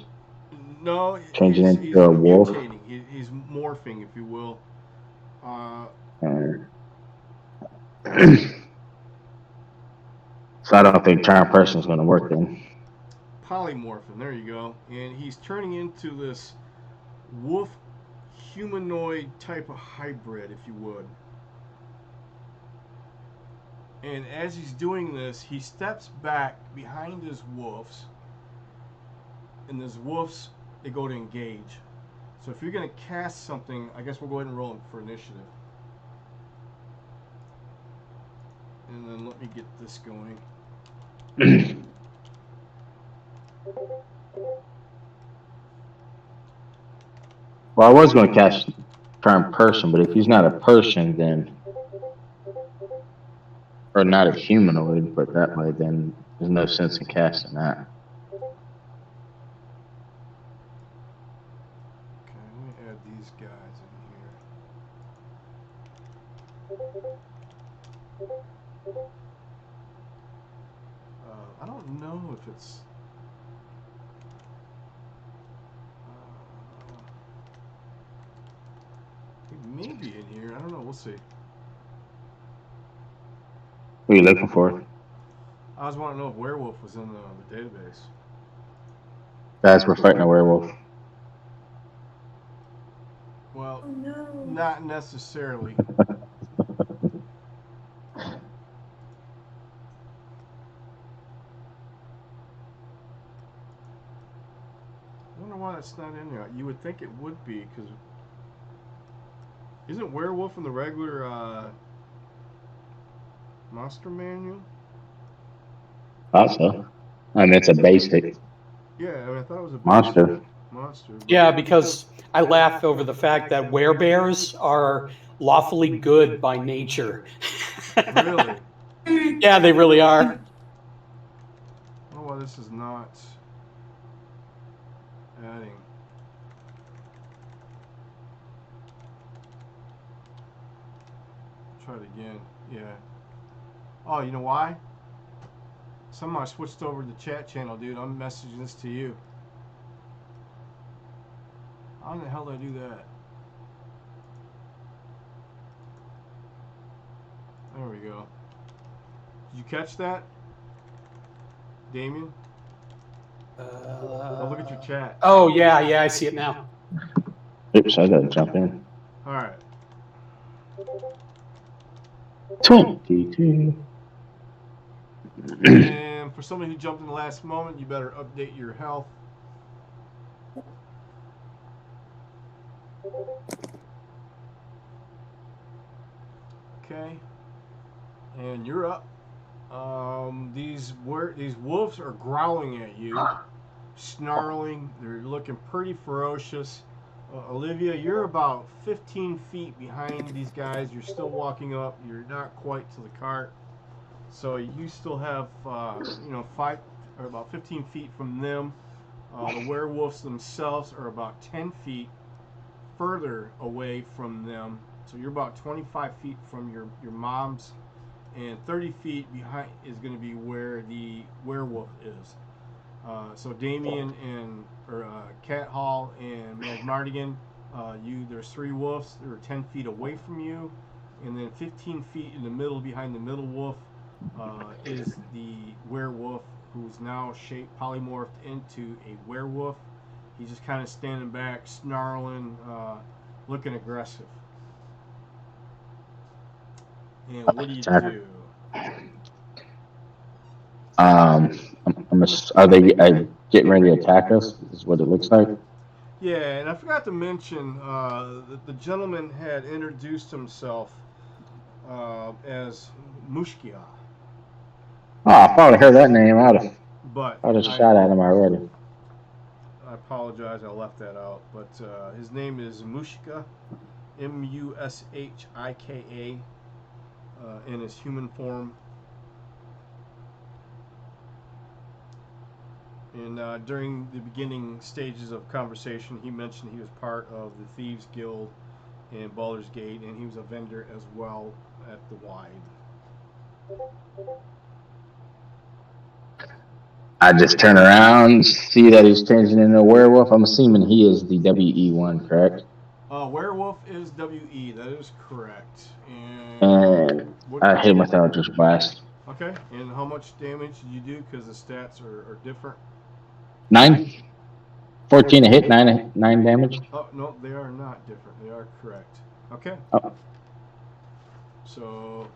[SPEAKER 1] No,
[SPEAKER 4] Changing
[SPEAKER 1] he's
[SPEAKER 4] into a wolf?
[SPEAKER 1] mutating. He's morphing, if you will.
[SPEAKER 4] So I don't think charm person is going to work then.
[SPEAKER 1] Polymorphing. There you go. And he's turning into this wolf humanoid type of hybrid, if you would. And as he's doing this, he steps back behind his wolves, and his wolves, they go to engage. So if you're going to cast something, I guess we'll go ahead and roll for initiative. And then let me get this going.
[SPEAKER 4] Well, I was going to cast charm person, but if he's not a person, then, or not a humanoid, but that way, then there's no sense in casting that.
[SPEAKER 1] Okay, let me add these guys in here. I don't know if it's. It may be in here. I don't know. We'll see.
[SPEAKER 4] What are you looking for?
[SPEAKER 1] I just want to know if Werewolf was in the database.
[SPEAKER 4] Guys, we're fighting a werewolf.
[SPEAKER 1] Well,
[SPEAKER 3] Oh no.
[SPEAKER 1] not necessarily. I wonder why it's not in there. You would think it would be, because isn't Werewolf in the regular monster manual?
[SPEAKER 4] Also, I mean, it's a basic
[SPEAKER 1] Yeah, I mean, I thought it was a
[SPEAKER 4] monster.
[SPEAKER 1] monster. But
[SPEAKER 2] Yeah, because I laugh over the fact that werebears are lawfully good by nature.
[SPEAKER 1] Really?
[SPEAKER 2] Yeah, they really are.
[SPEAKER 1] I don't know why this is not adding. Try it again. Yeah. Oh, you know why? Somehow I switched over to the chat channel, dude. I'm messaging this to you. How in the hell did I do that? There we go. Did you catch that, Damien? Oh, look at your chat.
[SPEAKER 2] Oh, yeah, I see it now.
[SPEAKER 4] Oops, I gotta jump in.
[SPEAKER 1] All right.
[SPEAKER 4] 22.
[SPEAKER 1] And for somebody who jumped in the last moment, you better update your health. Okay. And you're up. These wolves are growling at you, snarling. They're looking pretty ferocious. Olivia, you're about 15 feet behind these guys. You're still walking up. You're not quite to the cart. So you still have, 5 or about 15 feet from them. The werewolves themselves are about 10 feet further away from them. So you're about 25 feet from your mom's, and 30 feet behind is going to be where the werewolf is. So Damien and Cat Hall and Magmardigan, there's 3 wolves. They're 10 feet away from you, and then 15 feet in the middle, behind the middle wolf, is the werewolf, who's now polymorphed into a werewolf. He's just kind of standing back, snarling, looking aggressive. And what do you do?
[SPEAKER 4] Are they getting ready to attack us? Is what it looks like.
[SPEAKER 1] Yeah, and I forgot to mention, the gentleman had introduced himself as Mushkia.
[SPEAKER 4] Oh, I thought I heard that name.
[SPEAKER 1] But
[SPEAKER 4] I'd have shot at him already.
[SPEAKER 1] I apologize, I left that out. But his name is Mushika, Mushika, in his human form. And during the beginning stages of conversation, he mentioned he was part of the Thieves Guild in Baldur's Gate, and he was a vendor as well at the Wide.
[SPEAKER 4] I just turn around, see that he's changing into a werewolf. I'm assuming he is the WE1, correct?
[SPEAKER 1] Werewolf is WE. That is correct.
[SPEAKER 4] And I hit him with Eldritch Blast.
[SPEAKER 1] Okay. And how much damage did you do? Because the stats are different.
[SPEAKER 4] 9. 14 a hit, 9 damage.
[SPEAKER 1] Oh, no, they are not different. They are correct. Okay.
[SPEAKER 4] Oh.
[SPEAKER 1] So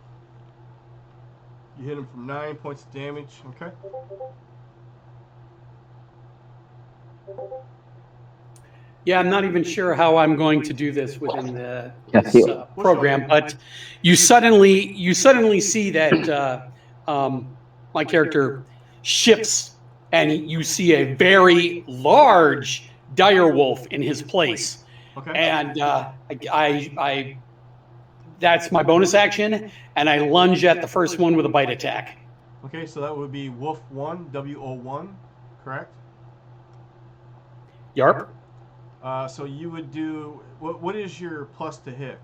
[SPEAKER 1] you hit him for 9 points of damage. Okay.
[SPEAKER 2] Yeah, I'm not even sure how I'm going to do this within the
[SPEAKER 4] Yeah,
[SPEAKER 2] program, but you suddenly see that my character shifts, and you see a very large direwolf in his place,
[SPEAKER 1] Okay.
[SPEAKER 2] and I that's my bonus action, and I lunge at the first one with a bite attack.
[SPEAKER 1] Okay, so that would be Wolf 1, WO1, correct?
[SPEAKER 2] Yarp.
[SPEAKER 1] So you would do what is your plus to hit?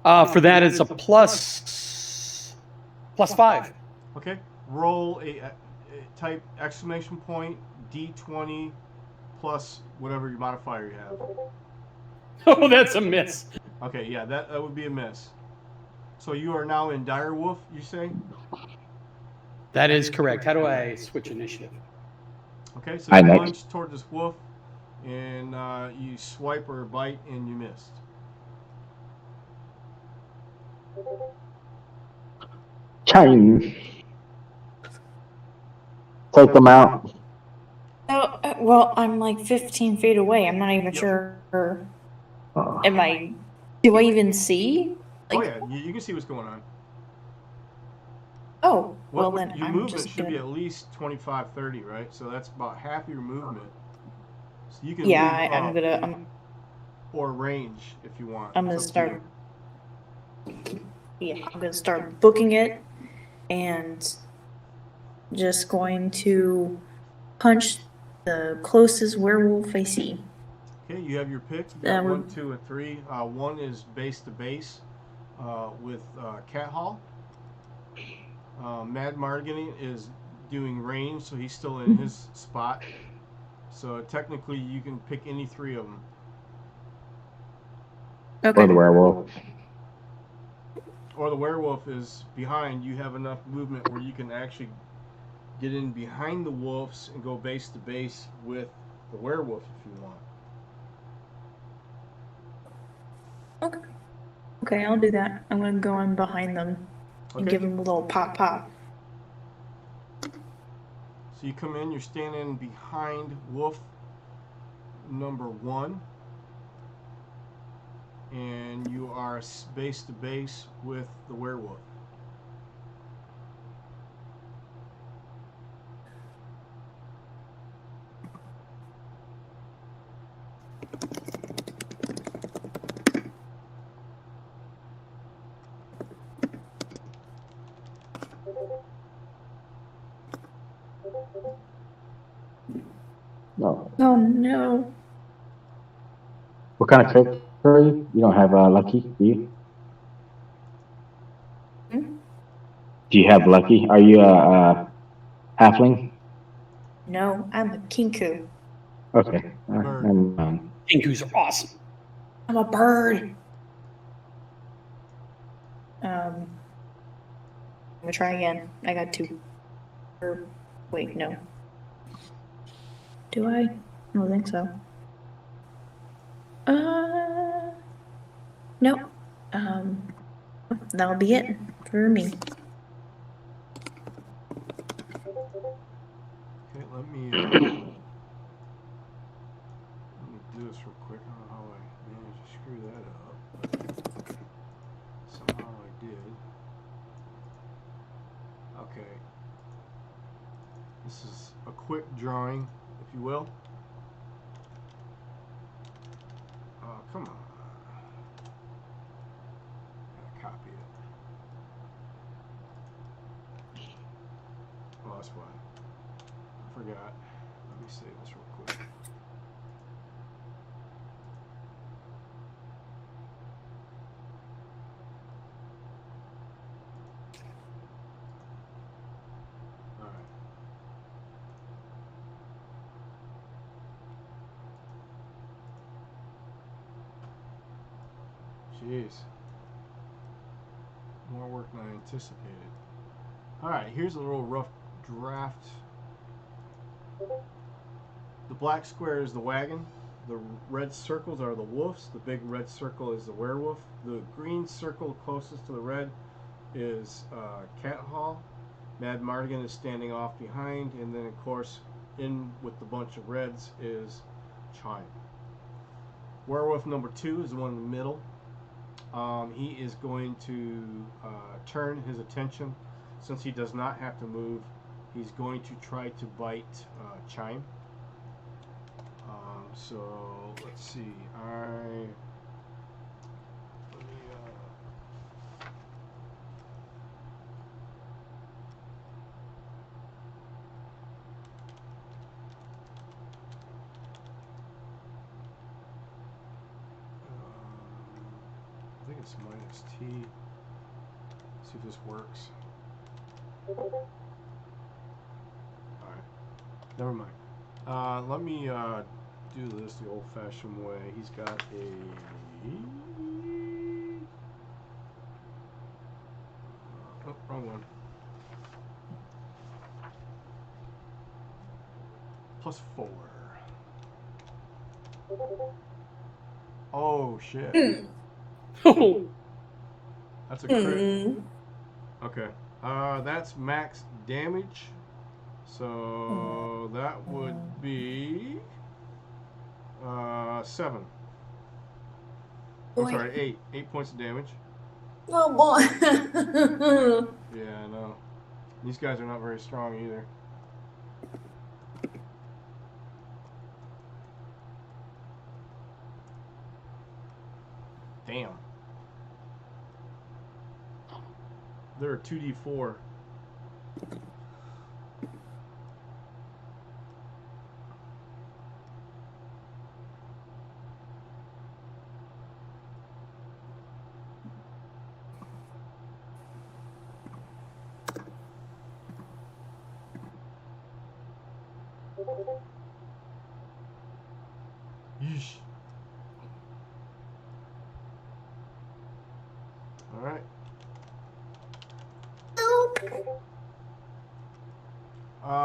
[SPEAKER 2] For that, it's a plus 5.
[SPEAKER 1] Okay, roll a type exclamation point D20 plus whatever your modifier you have.
[SPEAKER 2] Oh, that's a miss.
[SPEAKER 1] Okay, yeah, that would be a miss. So you are now in Direwolf, you say?
[SPEAKER 2] That is correct. How do I switch initiative?
[SPEAKER 1] Okay, so you lunge toward this wolf, and you swipe or bite, and you missed.
[SPEAKER 4] Chain. Take them out.
[SPEAKER 3] Oh, well, I'm like 15 feet away. I'm not even sure. Am I? Do I even see?
[SPEAKER 1] Like, oh yeah, you can see what's going on.
[SPEAKER 3] Oh, well then
[SPEAKER 1] your
[SPEAKER 3] I'm
[SPEAKER 1] movement
[SPEAKER 3] just
[SPEAKER 1] should
[SPEAKER 3] gonna...
[SPEAKER 1] be at least 25, 30, right? So that's about half your movement. So you can
[SPEAKER 3] I'm gonna
[SPEAKER 1] or range if you want.
[SPEAKER 3] I'm gonna start. Yeah, I'm gonna start booking it, and just going to punch the closest werewolf I see.
[SPEAKER 1] Okay, you have your picks. You got 1, 2, and 3. 1 is base to base with Cat Hall. Mad Margany is doing range, so he's still in his spot. So technically, you can pick any 3 of them.
[SPEAKER 4] Okay. Or the werewolf.
[SPEAKER 1] Or the werewolf is behind. You have enough movement where you can actually get in behind the wolves and go base to base with the werewolf if you want.
[SPEAKER 3] Okay. Okay, I'll do that. I'm gonna go in behind them and give them a little pop.
[SPEAKER 1] So you come in, you're standing behind wolf number 1, and you are base to base with the werewolf.
[SPEAKER 4] No.
[SPEAKER 3] Oh no.
[SPEAKER 4] What kind of character are you? You don't have Lucky, do you? Do you have Lucky? Are you a halfling?
[SPEAKER 3] No, I'm a kinku.
[SPEAKER 4] Okay.
[SPEAKER 2] Kinkus are awesome.
[SPEAKER 3] I'm a bird. I'm gonna try again. I got 2. Wait, no. Do I? I don't think so. Nope. That'll be it for me.
[SPEAKER 1] Okay, let me do this real quick. I don't know how I managed to screw that up, but somehow I did. Okay. This is a quick drawing, if you will. Oh, come on. Gotta copy it. Oh, that's why. I forgot. Let me save this real quick. Alright. Jeez. More work than I anticipated. Alright, here's a little rough draft. The black square is the wagon. The red circles are the wolves. The big red circle is the werewolf. The green circle closest to the red is Cat Hall. Mad Mardigan is standing off behind, and then of course in with the bunch of reds is Chime. Werewolf number 2 is the one in the middle. He is going to turn his attention, since he does not have to move. He's going to try to bite Chime. So let's see. Let me, I think it's minus T. See if this works. Alright. Never mind. Let me do this the old-fashioned way. He's got a... oh, wrong one. +4. Oh, shit. That's a crit. Okay. That's max damage. So that would be 7. I'm sorry, 8. 8 points of damage.
[SPEAKER 3] Oh boy.
[SPEAKER 1] Yeah, I know. These guys are not very strong either. Damn. They're a 2d4. Yeesh. All right.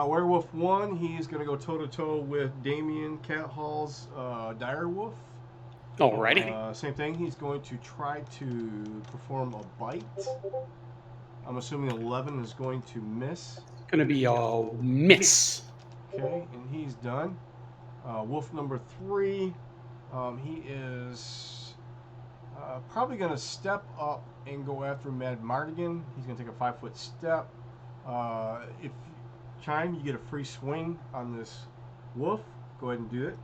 [SPEAKER 1] Werewolf 1, he's going to go toe-to-toe with Damien Cat Hall's Direwolf.
[SPEAKER 2] Alrighty.
[SPEAKER 1] Same thing, he's going to try to perform a bite. I'm assuming 11 is going to miss.
[SPEAKER 2] Gonna be a miss.
[SPEAKER 1] Okay, and he's done. Wolf number 3, he is probably going to step up and go after Mad Mardigan. He's going to take a 5-foot step. If Chime, you get a free swing on this wolf. Go ahead and do it.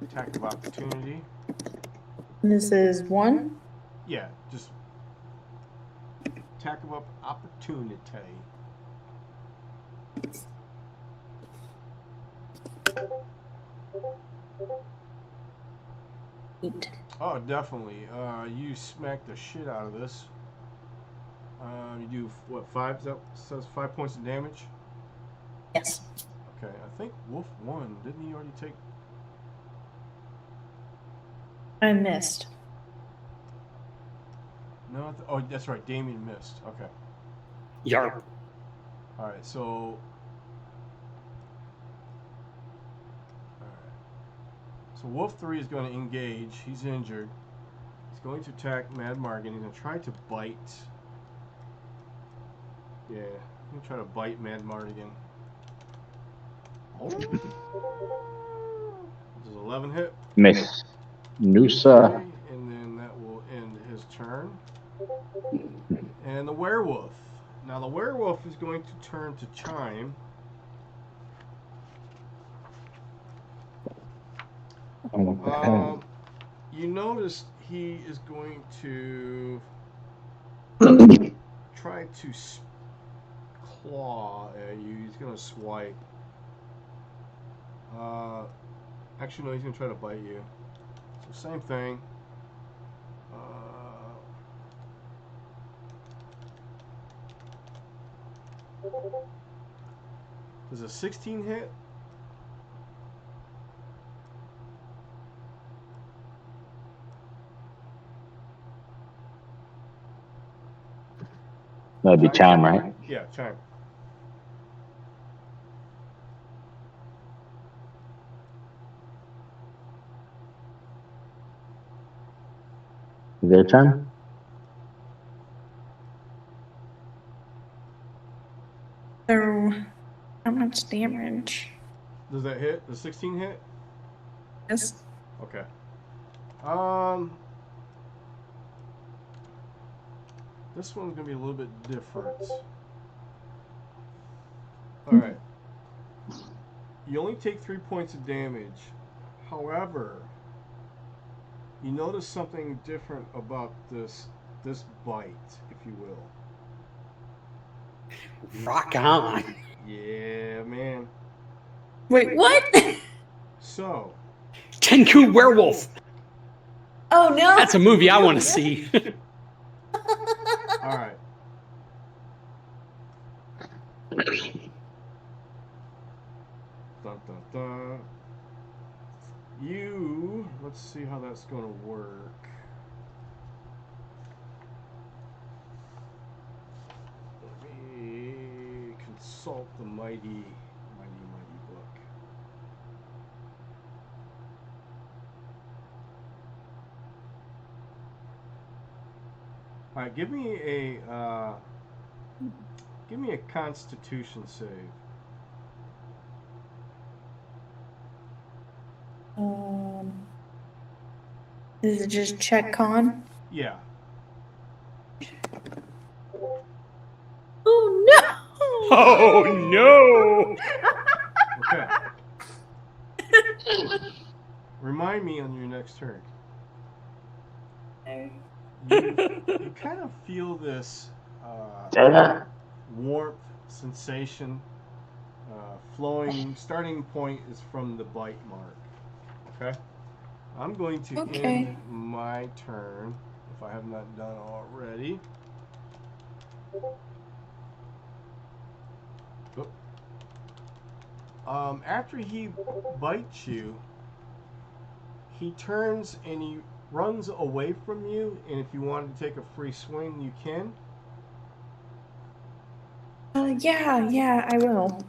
[SPEAKER 1] Attack of opportunity.
[SPEAKER 3] This is 1.
[SPEAKER 1] Yeah, just attack of opportunity.
[SPEAKER 3] Eight.
[SPEAKER 1] Oh, definitely. You smack the shit out of this. You do what, 5? That says 5 points of damage.
[SPEAKER 3] Yes.
[SPEAKER 1] Okay, I think Wolf 1, didn't he already take?
[SPEAKER 3] I missed.
[SPEAKER 1] No, oh, that's right. Damien missed. Okay.
[SPEAKER 2] Yarp.
[SPEAKER 1] All right. So. All right. So Wolf 3 is going to engage. He's injured. He's going to attack Mad Mardigan. He's going to try to bite. Yeah, I'm going to try to bite Mad Mardigan. Oh. Does 11 hit?
[SPEAKER 4] Miss. Noosa.
[SPEAKER 1] Okay, and then that will end his turn. And the werewolf. Now the werewolf is going to turn to Chime. You notice he is going to try to claw at you. He's gonna swipe. Actually, no, he's gonna try to bite you. So same thing. Does a 16 hit?
[SPEAKER 4] That'd be charm, right?
[SPEAKER 1] Yeah, charm.
[SPEAKER 4] Is there a charm?
[SPEAKER 3] So, how much damage?
[SPEAKER 1] Does that hit? Does 16 hit?
[SPEAKER 3] Yes.
[SPEAKER 1] Okay. This one's gonna be a little bit different. All right. You only take 3 points of damage. However, you notice something different about this bite, if you will.
[SPEAKER 2] Rock on.
[SPEAKER 1] Yeah, man.
[SPEAKER 3] Wait, what?
[SPEAKER 1] So,
[SPEAKER 2] Tenku Werewolf.
[SPEAKER 3] Oh no!
[SPEAKER 2] That's a movie I want to see.
[SPEAKER 1] all right. Dun, dun, dun. Let's see how that's going to work. Let me consult the mighty book. All right, give me a Constitution save.
[SPEAKER 3] Is it just check con?
[SPEAKER 1] Yeah.
[SPEAKER 3] Oh no!
[SPEAKER 2] Oh no!
[SPEAKER 1] Okay. Remind me on your next turn. You kind of feel this warmth sensation flowing. Starting point is from the bite mark. Okay. I'm going to end my turn if I have not done already. After he bites you, he turns and he runs away from you, and if you wanted to take a free swing, you can.
[SPEAKER 3] Yeah, I will.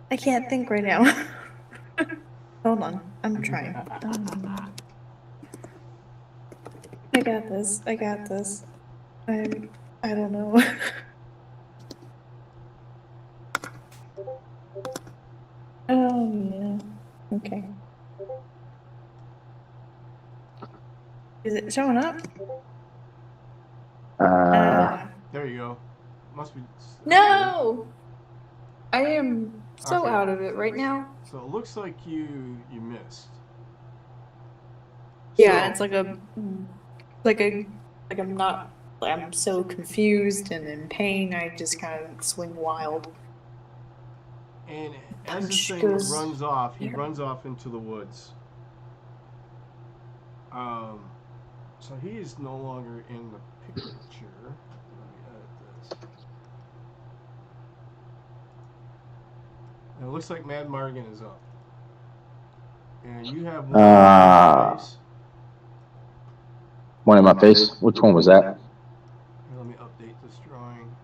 [SPEAKER 3] I can't think right now. Hold on, I'm trying. I got this. I don't know. Oh yeah. Okay. Is it showing up?
[SPEAKER 1] There you go. Must be.
[SPEAKER 3] No! I am so
[SPEAKER 1] Okay.
[SPEAKER 3] out of it right now.
[SPEAKER 1] So it looks like you missed.
[SPEAKER 3] Yeah, it's I'm so confused and in pain, I just kind of swing wild.
[SPEAKER 1] And as this thing
[SPEAKER 3] Goes
[SPEAKER 1] runs off, he
[SPEAKER 3] there.
[SPEAKER 1] runs off into the woods. So he is no longer in the picture. Let me edit this. And it looks like Mad Margan is up. And you have one in your face.
[SPEAKER 4] One in my face? Which one was that?
[SPEAKER 1] Here, let me update this drawing.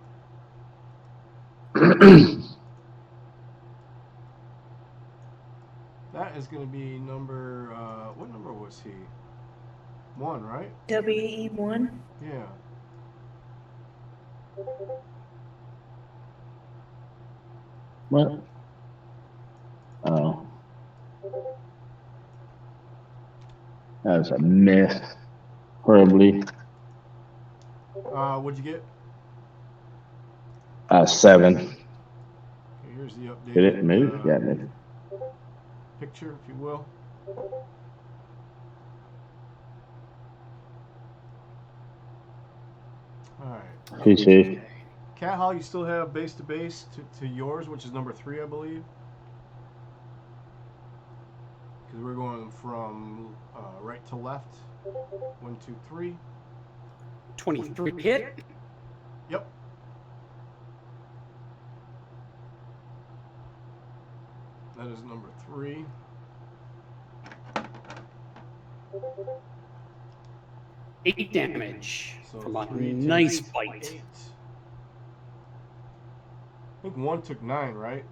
[SPEAKER 1] That is going to be number, what number was he? 1, right?
[SPEAKER 3] WE1?
[SPEAKER 1] Yeah.
[SPEAKER 4] What? Oh. That was a miss. Horribly.
[SPEAKER 1] What'd you get?
[SPEAKER 4] 7.
[SPEAKER 1] Okay, here's the updated
[SPEAKER 4] Did it move? Yeah, it moved.
[SPEAKER 1] picture, if you will. Alright.
[SPEAKER 4] Appreciate it.
[SPEAKER 1] Cat Hall, you still have base to base to yours, which is number 3, I believe. Because we're going from right to left. 1, 2, 3.
[SPEAKER 2] 23 hit.
[SPEAKER 1] Yep. That is number 3.
[SPEAKER 2] Eight damage
[SPEAKER 1] So
[SPEAKER 2] from a
[SPEAKER 1] 3
[SPEAKER 2] nice
[SPEAKER 1] takes
[SPEAKER 2] bite.
[SPEAKER 1] 8. I think 1 took 9, right?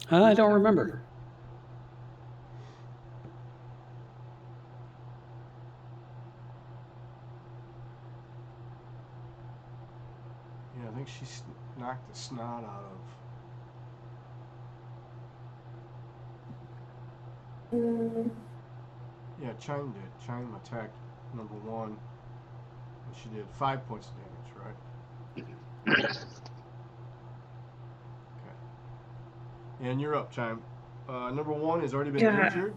[SPEAKER 2] I don't remember.
[SPEAKER 1] Yeah, I think she knocked the snot out of. Yeah, Chime did. Chime attacked number 1. And she did 5 points of damage, right? Okay. And you're up, Chime. Number 1 has already been injured.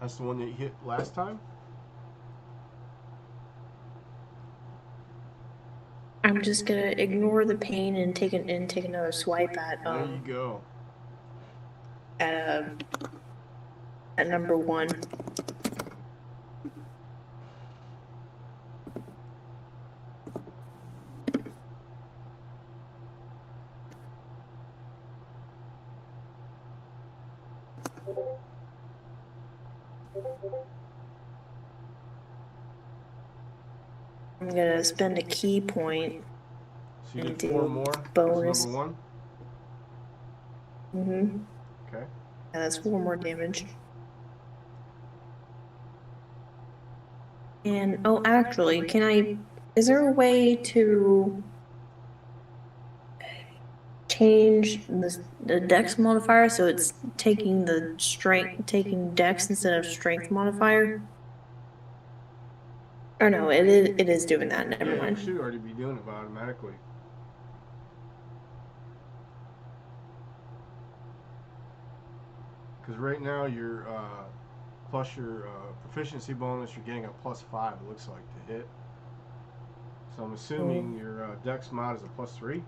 [SPEAKER 1] That's the one that you hit last time.
[SPEAKER 3] I'm just gonna ignore the pain and take another swipe at
[SPEAKER 1] There you go.
[SPEAKER 3] at number 1. I'm gonna spend a key point.
[SPEAKER 1] So you
[SPEAKER 3] And
[SPEAKER 1] did 4
[SPEAKER 3] do
[SPEAKER 1] more.
[SPEAKER 3] bonus.
[SPEAKER 1] That's number 1.
[SPEAKER 3] Mm-hmm.
[SPEAKER 1] Okay.
[SPEAKER 3] Yeah, that's 4 more damage. And, oh, actually, is there a way to change the dex modifier so it's taking dex instead of strength modifier? Or no, it is doing that, never
[SPEAKER 1] Yeah, it
[SPEAKER 3] mind.
[SPEAKER 1] should already be doing it automatically. Because right now you're plus your proficiency bonus, you're getting a +5. It looks like to hit. So I'm assuming your dex mod is a +3.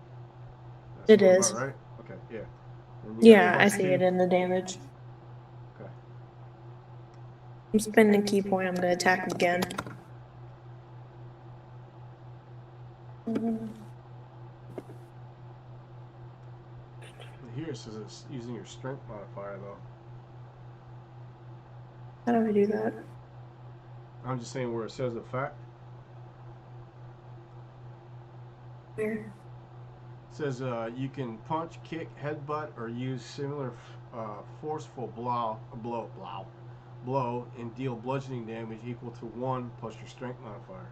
[SPEAKER 3] It is.
[SPEAKER 1] About right. Okay. Yeah. And you got
[SPEAKER 3] Yeah, I see
[SPEAKER 1] +2.
[SPEAKER 3] it in the damage.
[SPEAKER 1] Okay.
[SPEAKER 3] I'm spending a key point. I'm gonna attack again.
[SPEAKER 1] Here it says it's using your strength modifier though.
[SPEAKER 3] How do I do that?
[SPEAKER 1] I'm just saying where it says effect.
[SPEAKER 3] Where?
[SPEAKER 1] It says you can punch, kick, headbutt, or use similar forceful blow, and deal bludgeoning damage equal to 1 plus your strength modifier.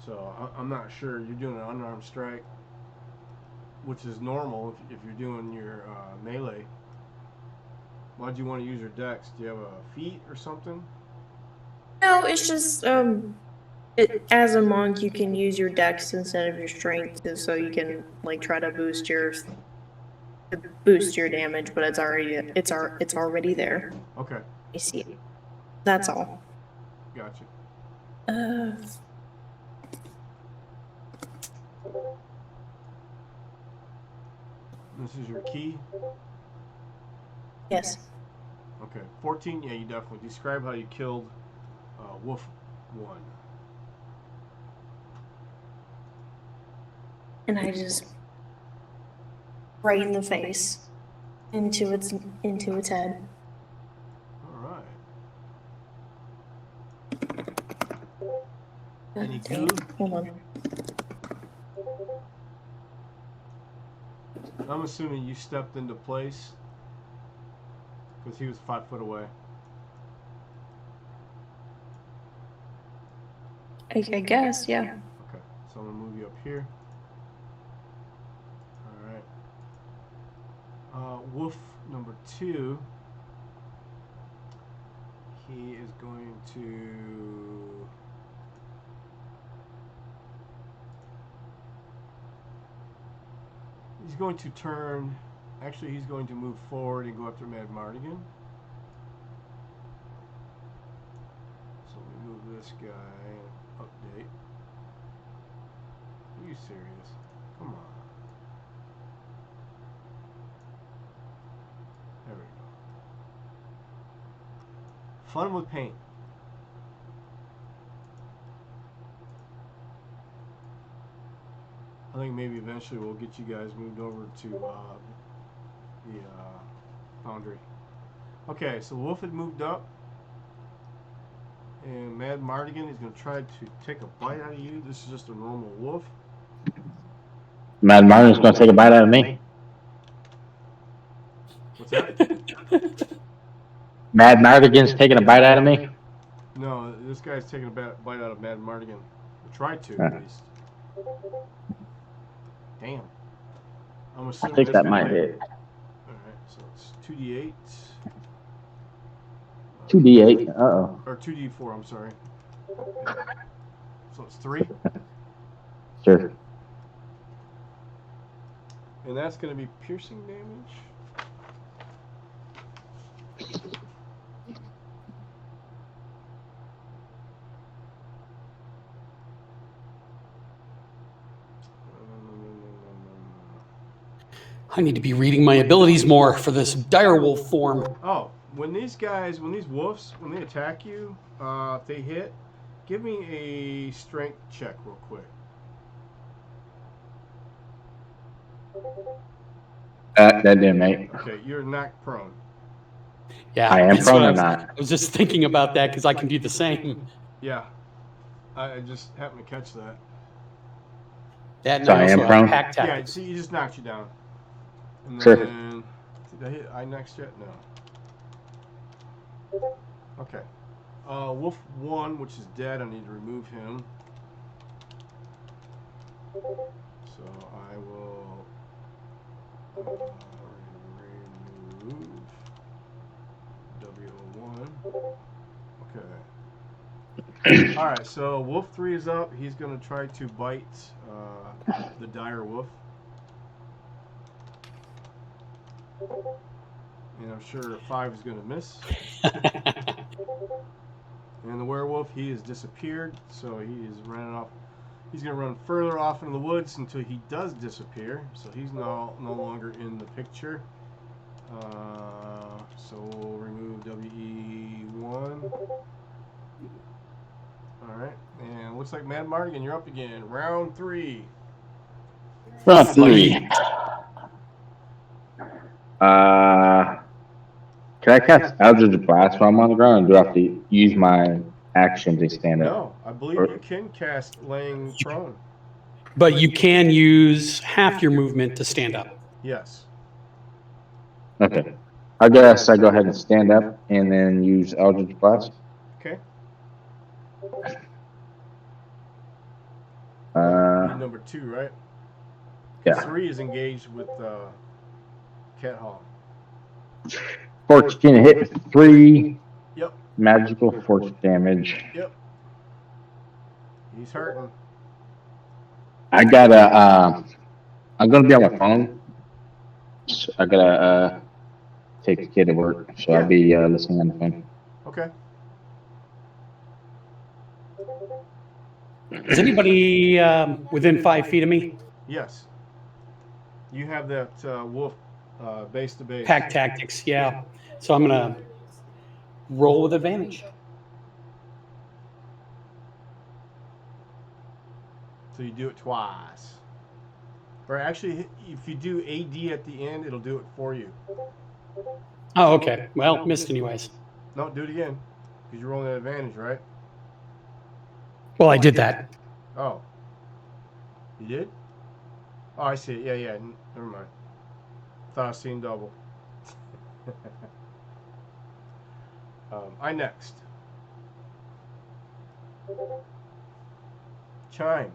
[SPEAKER 1] So I'm not sure. You're doing an unarmed strike, which is normal if you're doing your melee. Why'd you want to use your dex? Do you have a feat or something?
[SPEAKER 3] No, it's just as a monk you can use your dex instead of your strength, so you can like try to boost your damage, but it's already there.
[SPEAKER 1] Okay,
[SPEAKER 3] You see it. That's all.
[SPEAKER 1] gotcha. This is your key.
[SPEAKER 3] Yes.
[SPEAKER 1] Okay, 14. Yeah, you definitely describe how you killed Wolf 1.
[SPEAKER 3] And I just right in the face into its head.
[SPEAKER 1] All right. Any
[SPEAKER 3] Dang.
[SPEAKER 1] good?
[SPEAKER 3] Hold on.
[SPEAKER 1] I'm assuming you stepped into place because he was 5 foot away.
[SPEAKER 3] I guess, yeah.
[SPEAKER 1] Okay, so I'm gonna move you up here. All right. Wolf number 2. He is going to. He's going to turn. Actually, he's going to move forward and go after Mad Mardigan. this guy update. Are you serious? Come on. There we go. Fun with paint. I think maybe eventually we'll get you guys moved over to the foundry. Okay, so Wolf had moved up. And Mad Mardigan is going to try to take a bite out of you. This is just a normal wolf.
[SPEAKER 4] Mad Martin's going to take a bite out of me.
[SPEAKER 1] What's that?
[SPEAKER 4] Mad Mardigan's taking a bite out of me?
[SPEAKER 1] No, this guy's taking a bite out of Mad Mardigan. Or tried to, at least. Damn. I'm assuming
[SPEAKER 4] I think
[SPEAKER 1] this
[SPEAKER 4] that
[SPEAKER 1] guy
[SPEAKER 4] might hit.
[SPEAKER 1] Alright, so it's 2d8.
[SPEAKER 4] 2d8. Uh-oh.
[SPEAKER 1] Or 2d4, I'm sorry. So it's 3.
[SPEAKER 4] Sure.
[SPEAKER 1] And that's going to be piercing damage.
[SPEAKER 2] I need to be reading my abilities more for this direwolf form.
[SPEAKER 1] Oh, when these wolves, when they attack you, if they hit, give me a strength check real quick.
[SPEAKER 4] That didn't make.
[SPEAKER 1] Okay, you're knocked prone.
[SPEAKER 2] Yeah,
[SPEAKER 4] I am
[SPEAKER 2] that's
[SPEAKER 4] prone
[SPEAKER 2] what
[SPEAKER 4] or not?
[SPEAKER 2] I was just thinking about that because I can do the same.
[SPEAKER 1] Yeah, I just happened to catch that.
[SPEAKER 2] That and
[SPEAKER 4] So
[SPEAKER 2] I
[SPEAKER 4] I am
[SPEAKER 2] also have
[SPEAKER 4] prone?
[SPEAKER 2] pack
[SPEAKER 1] Yeah,
[SPEAKER 2] tactics.
[SPEAKER 1] see, he just knocked you down. And
[SPEAKER 4] Sure.
[SPEAKER 1] then, did I hit I next yet? No. Okay. Wolf 1, which is dead, I need to remove him. So I will remove W01. Okay. Alright, so Wolf 3 is up. He's going to try to bite the dire wolf. And I'm sure 5 is going to miss. And the werewolf, he has disappeared, so he is running off. He's going to run further off into the woods until he does disappear. So he's no longer in the picture. So we'll remove WE1. Alright, and looks like Mad Mardigan, you're up again. Round 3.
[SPEAKER 4] Round 3. Can I cast Eldritch Blast while I'm on the ground, or do I have to use my action to stand up?
[SPEAKER 1] No, I believe you can cast laying prone.
[SPEAKER 2] But you can use half your movement to stand up.
[SPEAKER 1] Yes.
[SPEAKER 4] Okay. I guess I go ahead and stand up and then use Eldritch Blast.
[SPEAKER 1] Okay. Need number 2, right?
[SPEAKER 4] Yeah.
[SPEAKER 1] 3 is engaged with Cat Hall.
[SPEAKER 4] 14 hit with 3.
[SPEAKER 1] Yep.
[SPEAKER 4] Magical force damage.
[SPEAKER 1] Yep. He's hurting.
[SPEAKER 4] I gotta, I'm gonna be on my phone. So I gotta, take the kid to work, so I'll be, listening on the phone.
[SPEAKER 1] Okay.
[SPEAKER 2] Is anybody within 5 feet of me?
[SPEAKER 1] Yes. You have that wolf base to base.
[SPEAKER 2] Pack tactics, yeah. So I'm going to roll with advantage.
[SPEAKER 1] So you do it twice. Or actually, if you do AD at the end, it'll do it for you.
[SPEAKER 2] Oh, okay. Well, missed anyways.
[SPEAKER 1] No, do it again. Because you're rolling at advantage, right?
[SPEAKER 2] Well, I did that.
[SPEAKER 1] Oh. You did? Oh, I see it. Yeah, yeah. Never mind. Thought I was seeing double. I next. Chime.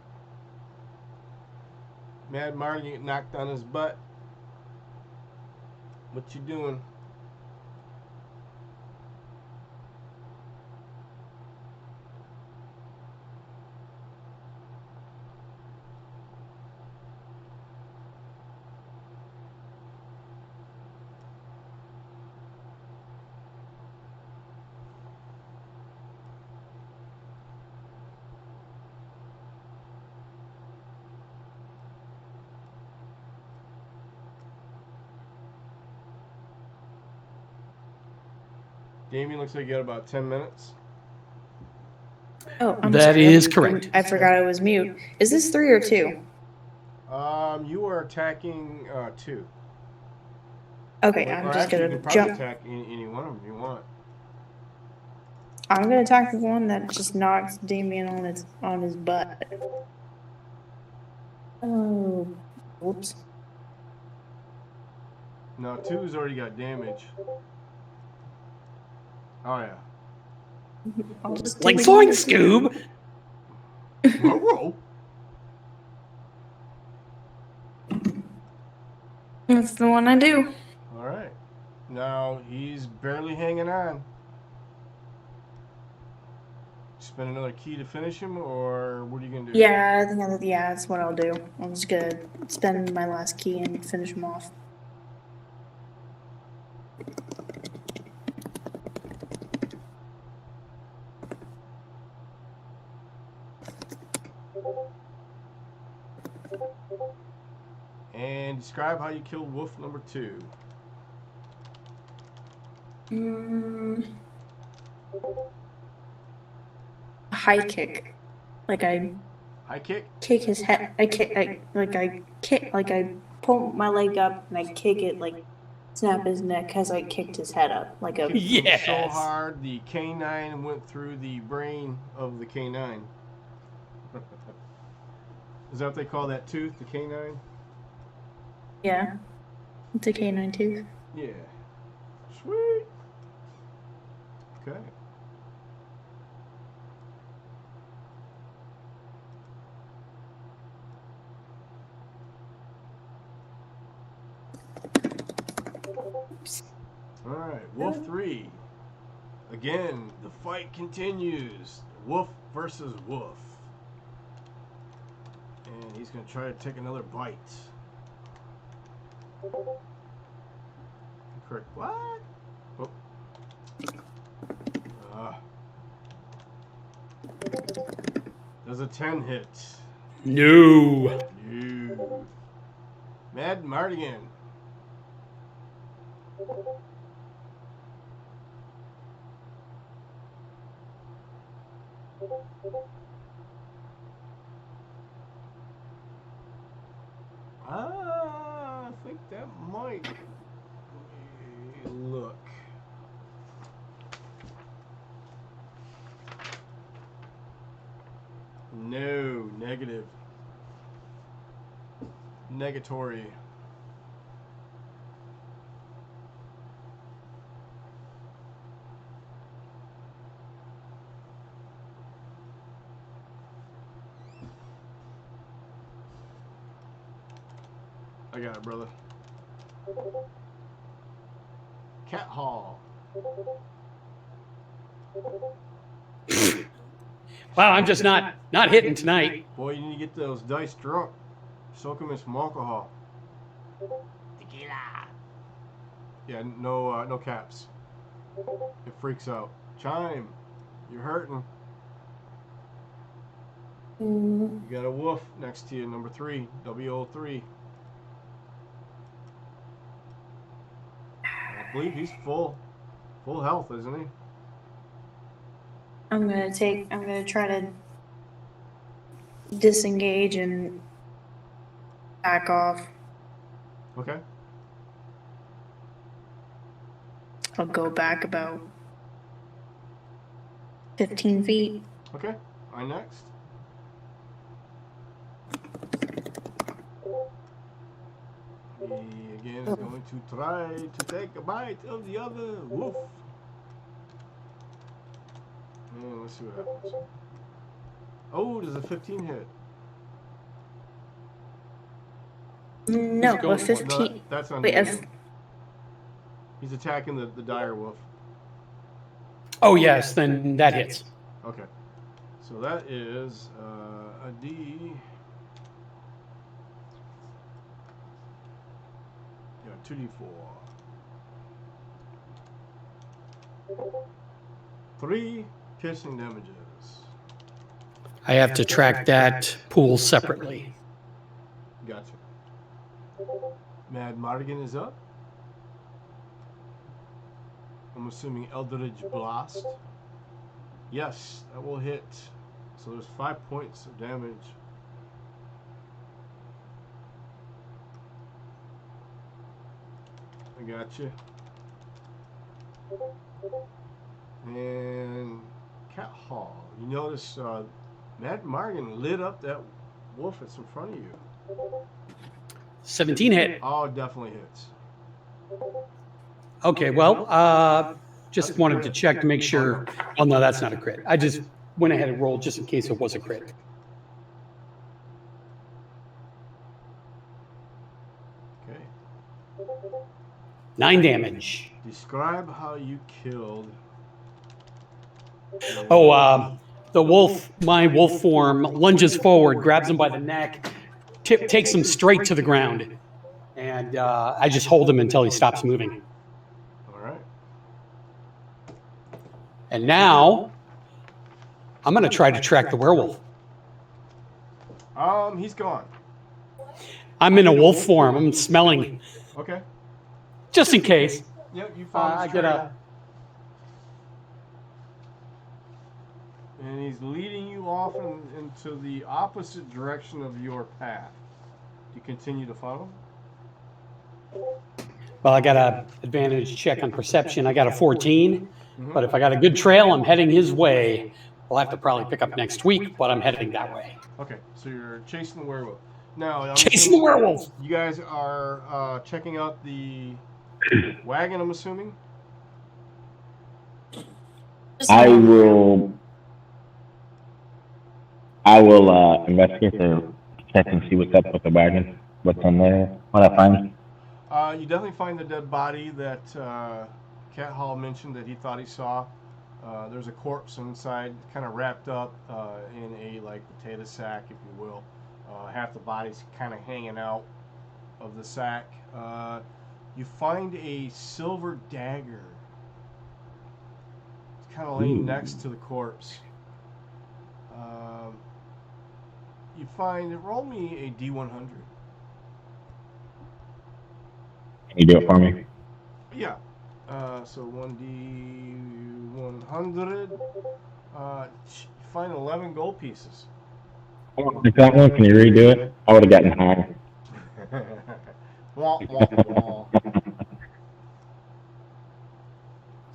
[SPEAKER 1] Mad Martin get knocked on his butt. What you doing? Damien, looks like you got about 10 minutes.
[SPEAKER 3] Oh, I'm
[SPEAKER 2] That
[SPEAKER 3] sorry.
[SPEAKER 2] is correct.
[SPEAKER 3] I forgot I was mute. Is this 3 or 2?
[SPEAKER 1] You are attacking 2.
[SPEAKER 3] Okay,
[SPEAKER 1] Or
[SPEAKER 3] I'm just
[SPEAKER 1] actually, you
[SPEAKER 3] gonna
[SPEAKER 1] can probably
[SPEAKER 3] jump.
[SPEAKER 1] attack any one of them you want.
[SPEAKER 3] I'm gonna attack the one that just knocks Damien on his butt. Oh, whoops.
[SPEAKER 1] No, 2's already got damage. Oh, yeah.
[SPEAKER 3] I'll just
[SPEAKER 2] Like
[SPEAKER 3] take
[SPEAKER 2] Zoink
[SPEAKER 3] it.
[SPEAKER 2] Scoob.
[SPEAKER 1] Whoa, whoa.
[SPEAKER 3] That's the one I do.
[SPEAKER 1] All right. Now, he's barely hanging on. Spend another key to finish him, or what are you going to do?
[SPEAKER 3] Yeah, I think that's what I'll do. I'm just gonna spend my last key and finish him off.
[SPEAKER 1] And describe how you killed wolf number 2.
[SPEAKER 3] High kick. Like I
[SPEAKER 1] High kick?
[SPEAKER 3] kick his head. I pull my leg up and I kick it, like snap his neck as I kicked his head up. Like a
[SPEAKER 1] Kicked him so
[SPEAKER 2] Yes.
[SPEAKER 1] hard, the canine went through the brain of the canine. Is that what they call that tooth, the canine?
[SPEAKER 3] yeah. It's a canine tooth.
[SPEAKER 1] Yeah. Sweet. Okay. Alright, Wolf 3. Again, the fight continues. Wolf versus wolf. And he's going to try to take another bite. Correct. What? Oh. Does a 10 hit?
[SPEAKER 2] No.
[SPEAKER 1] No. Mad Mardigan. I think that might look. No, negative. Negatory. I got it, brother. Cat Hall.
[SPEAKER 2] Wow, I'm just not hitting tonight.
[SPEAKER 1] Boy, you need to get those dice drunk. Soak them in some alcohol. Tequila. Yeah, no caps. It freaks out. Chime, you're hurting. You got a wolf next to you, number 3, W03. I believe he's full health, isn't he?
[SPEAKER 3] I'm gonna try to disengage and back off.
[SPEAKER 1] Okay.
[SPEAKER 3] I'll go back about 15 feet.
[SPEAKER 1] Okay. I next. He again is going to try to take a bite of the other wolf. And let's see what happens. Oh, does a 15 hit?
[SPEAKER 3] No,
[SPEAKER 2] He's going
[SPEAKER 3] a
[SPEAKER 2] for it.
[SPEAKER 3] 15.
[SPEAKER 1] No, that's on
[SPEAKER 3] Wait,
[SPEAKER 1] him. He's attacking the dire wolf.
[SPEAKER 2] Oh yes, then that hits.
[SPEAKER 1] Okay. So that is a D. Yeah, 2d4. 3 piercing damages.
[SPEAKER 2] I have to track that pool separately.
[SPEAKER 1] Gotcha. Mad Mardigan is up. I'm assuming Eldritch Blast. Yes, that will hit. So there's 5 points of damage. I got you. And Cat Hall. You notice Matt Morgan lit up that wolf that's in front of you.
[SPEAKER 2] 17 hit.
[SPEAKER 1] Oh, it definitely hits.
[SPEAKER 2] Okay, well, just wanted to check to make sure. Oh, no, that's not a crit. I just went ahead and rolled just in case it was a crit.
[SPEAKER 1] Okay.
[SPEAKER 2] 9 damage.
[SPEAKER 1] Describe how you killed.
[SPEAKER 2] Oh, the wolf, my wolf form, lunges forward, grabs him by the neck, takes him straight to the ground. And I just hold him until he stops moving.
[SPEAKER 1] All right.
[SPEAKER 2] And now I'm going to try to track the werewolf.
[SPEAKER 1] He's gone.
[SPEAKER 2] I'm in a wolf form. I'm smelling.
[SPEAKER 1] Okay.
[SPEAKER 2] Just in case.
[SPEAKER 1] Yep, you found his trail. And he's leading you off into the opposite direction of your path. Do you continue to follow?
[SPEAKER 2] Well, I got an advantage check on perception. I got a 14. But if I got a good trail, I'm heading his way. We'll have to probably pick up next week, but I'm heading that way.
[SPEAKER 1] Okay, so you're chasing the werewolf. Now,
[SPEAKER 2] Chasing the werewolf!
[SPEAKER 1] You guys are checking out the wagon, I'm assuming?
[SPEAKER 4] I will investigate to check and see what's up with the wagon. What's in there? What I find?
[SPEAKER 1] You definitely find the dead body that Cat Hall mentioned that he thought he saw. There's a corpse inside, kind of wrapped up in a potato sack, if you will. Half the body's kind of hanging out of the sack. You find a silver dagger. It's kind of laying next to the corpse. You find, roll me a D100.
[SPEAKER 4] Can you do it for me?
[SPEAKER 1] Yeah. So 1D100. You find 11 gold pieces.
[SPEAKER 4] If that one, can you redo it? I would have gotten higher.
[SPEAKER 1] Wah, wah, wah.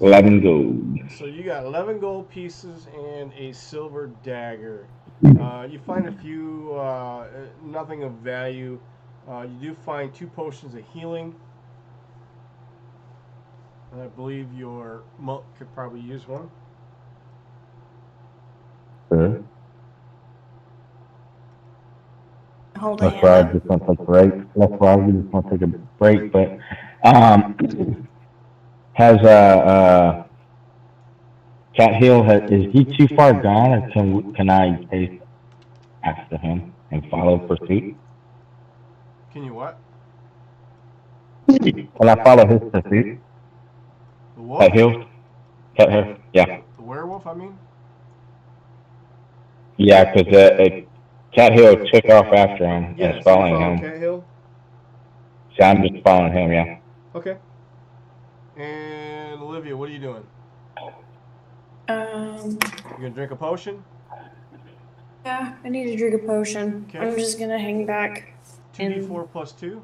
[SPEAKER 4] 11 gold.
[SPEAKER 1] So you got 11 gold pieces and a silver dagger. You find a few, nothing of value. You do find 2 potions of healing. And I believe your monk could probably use one.
[SPEAKER 4] Sure.
[SPEAKER 3] Hold
[SPEAKER 4] That's
[SPEAKER 3] on.
[SPEAKER 4] why I just want to take a break. That's why I just want to take a break. But has Cat Hill, is he too far gone, or can I chase after him and follow pursuit?
[SPEAKER 1] Can you what?
[SPEAKER 4] Can I follow his pursuit?
[SPEAKER 1] The wolf?
[SPEAKER 4] Cat Hill? Cat Hill, yeah.
[SPEAKER 1] The werewolf, I mean?
[SPEAKER 4] Yeah, because Cat Hill took off after him
[SPEAKER 1] Yes,
[SPEAKER 4] and following him.
[SPEAKER 1] Cat Hill?
[SPEAKER 4] So I'm just following him, yeah.
[SPEAKER 1] Okay. And Olivia, what are you doing? You gonna drink a potion?
[SPEAKER 3] Yeah, I need to drink a potion.
[SPEAKER 1] Okay.
[SPEAKER 3] I'm just gonna hang back.
[SPEAKER 1] 2d4 plus 2.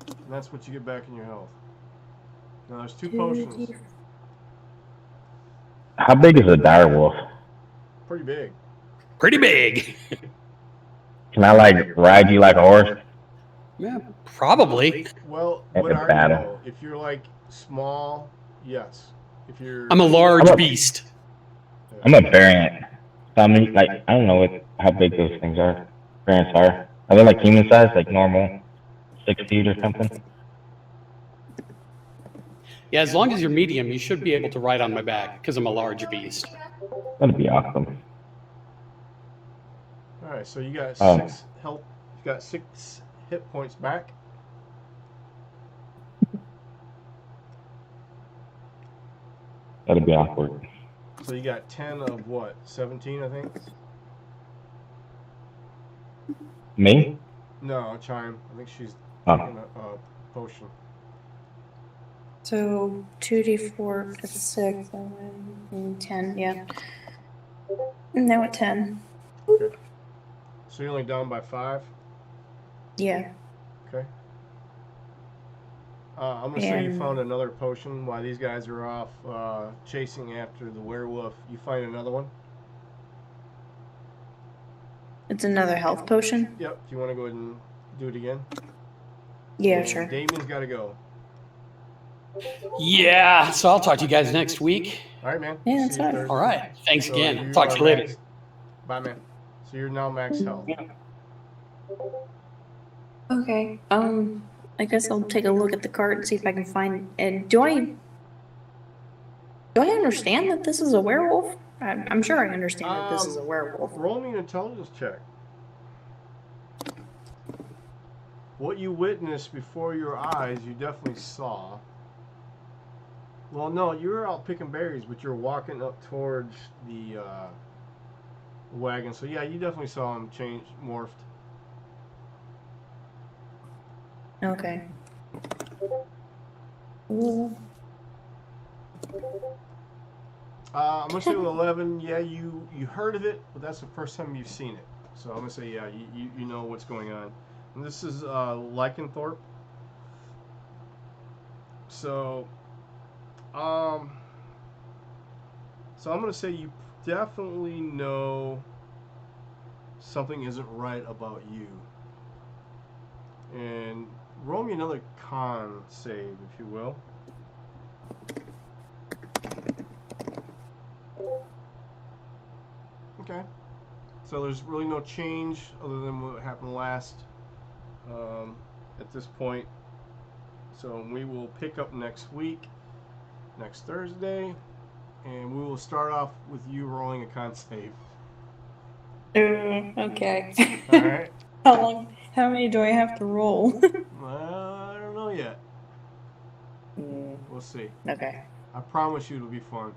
[SPEAKER 1] And that's what you get back in your health. Now there's 2 potions.
[SPEAKER 4] How big is a direwolf?
[SPEAKER 1] Pretty big.
[SPEAKER 2] Pretty big.
[SPEAKER 4] Can I ride you like a horse?
[SPEAKER 2] Yeah, probably.
[SPEAKER 1] Well,
[SPEAKER 4] At
[SPEAKER 1] what
[SPEAKER 4] the
[SPEAKER 1] are
[SPEAKER 4] battle.
[SPEAKER 1] you? If you're small, yes. If you're
[SPEAKER 2] I'm a large beast.
[SPEAKER 4] I'm a variant. So I mean, I don't know how big those things are. Variants are. Are they like human size, like normal, 6 feet or something?
[SPEAKER 2] Yeah, as long as you're medium, you should be able to ride on my back because I'm a large beast.
[SPEAKER 4] That'd be awesome.
[SPEAKER 1] All right, so you got 6 health. You got 6 hit points back.
[SPEAKER 4] That'd be awkward.
[SPEAKER 1] So you got 10 of what? 17, I think.
[SPEAKER 4] Me?
[SPEAKER 1] No, Chime. I think she's
[SPEAKER 4] Oh.
[SPEAKER 1] taking a potion.
[SPEAKER 3] So 2d4 at 6, 10, yeah. Now at 10.
[SPEAKER 1] Okay. So you're only down by 5?
[SPEAKER 3] Yeah.
[SPEAKER 1] Okay. I'm going to say you
[SPEAKER 3] And-
[SPEAKER 1] found another potion while these guys are off chasing after the werewolf. You find another one?
[SPEAKER 3] It's another health potion?
[SPEAKER 1] Yep. Do you want to go ahead and do it again?
[SPEAKER 3] Yeah,
[SPEAKER 1] And
[SPEAKER 3] sure.
[SPEAKER 1] Damien's got to go.
[SPEAKER 2] Yeah, so I'll talk to you guys next week.
[SPEAKER 1] All right, man.
[SPEAKER 3] Yeah,
[SPEAKER 1] See
[SPEAKER 3] that's
[SPEAKER 1] you
[SPEAKER 3] fine.
[SPEAKER 1] Thursday.
[SPEAKER 2] All right. Thanks
[SPEAKER 1] So
[SPEAKER 2] again. Talk to
[SPEAKER 1] are
[SPEAKER 2] you later.
[SPEAKER 1] max- Bye, man. So you're now max health.
[SPEAKER 3] Okay. I guess I'll take a look at the cart and see if I can find. And do I understand that this is a werewolf? I'm sure I understand that this is a werewolf.
[SPEAKER 1] Roll me an intelligence check. What you witnessed before your eyes, you definitely saw. Well, no, you were out picking berries, but you're walking up towards the wagon. So yeah, you definitely saw him change, morphed.
[SPEAKER 3] Okay. Ooh.
[SPEAKER 1] I'm gonna say with 11. Yeah, you heard of it, but that's the first time you've seen it. So I'm gonna say yeah, you know what's going on. And this is Lycanthorpe. So I'm gonna say you definitely know something isn't right about you. And roll me another con save, if you will. Okay. So there's really no change other than what happened last at this point. So we will pick up next week, next Thursday, and we will start off with you rolling a con save.
[SPEAKER 3] Okay.
[SPEAKER 1] All right.
[SPEAKER 3] How many do I have to roll?
[SPEAKER 1] Well, I don't know yet. We'll see.
[SPEAKER 3] Okay.
[SPEAKER 1] I promise you it'll be fun.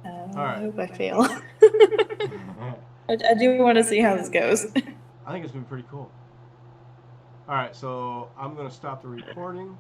[SPEAKER 3] I hope I fail. I do want to see how this goes.
[SPEAKER 1] I think it's gonna be pretty cool. All right, so I'm gonna stop the recording.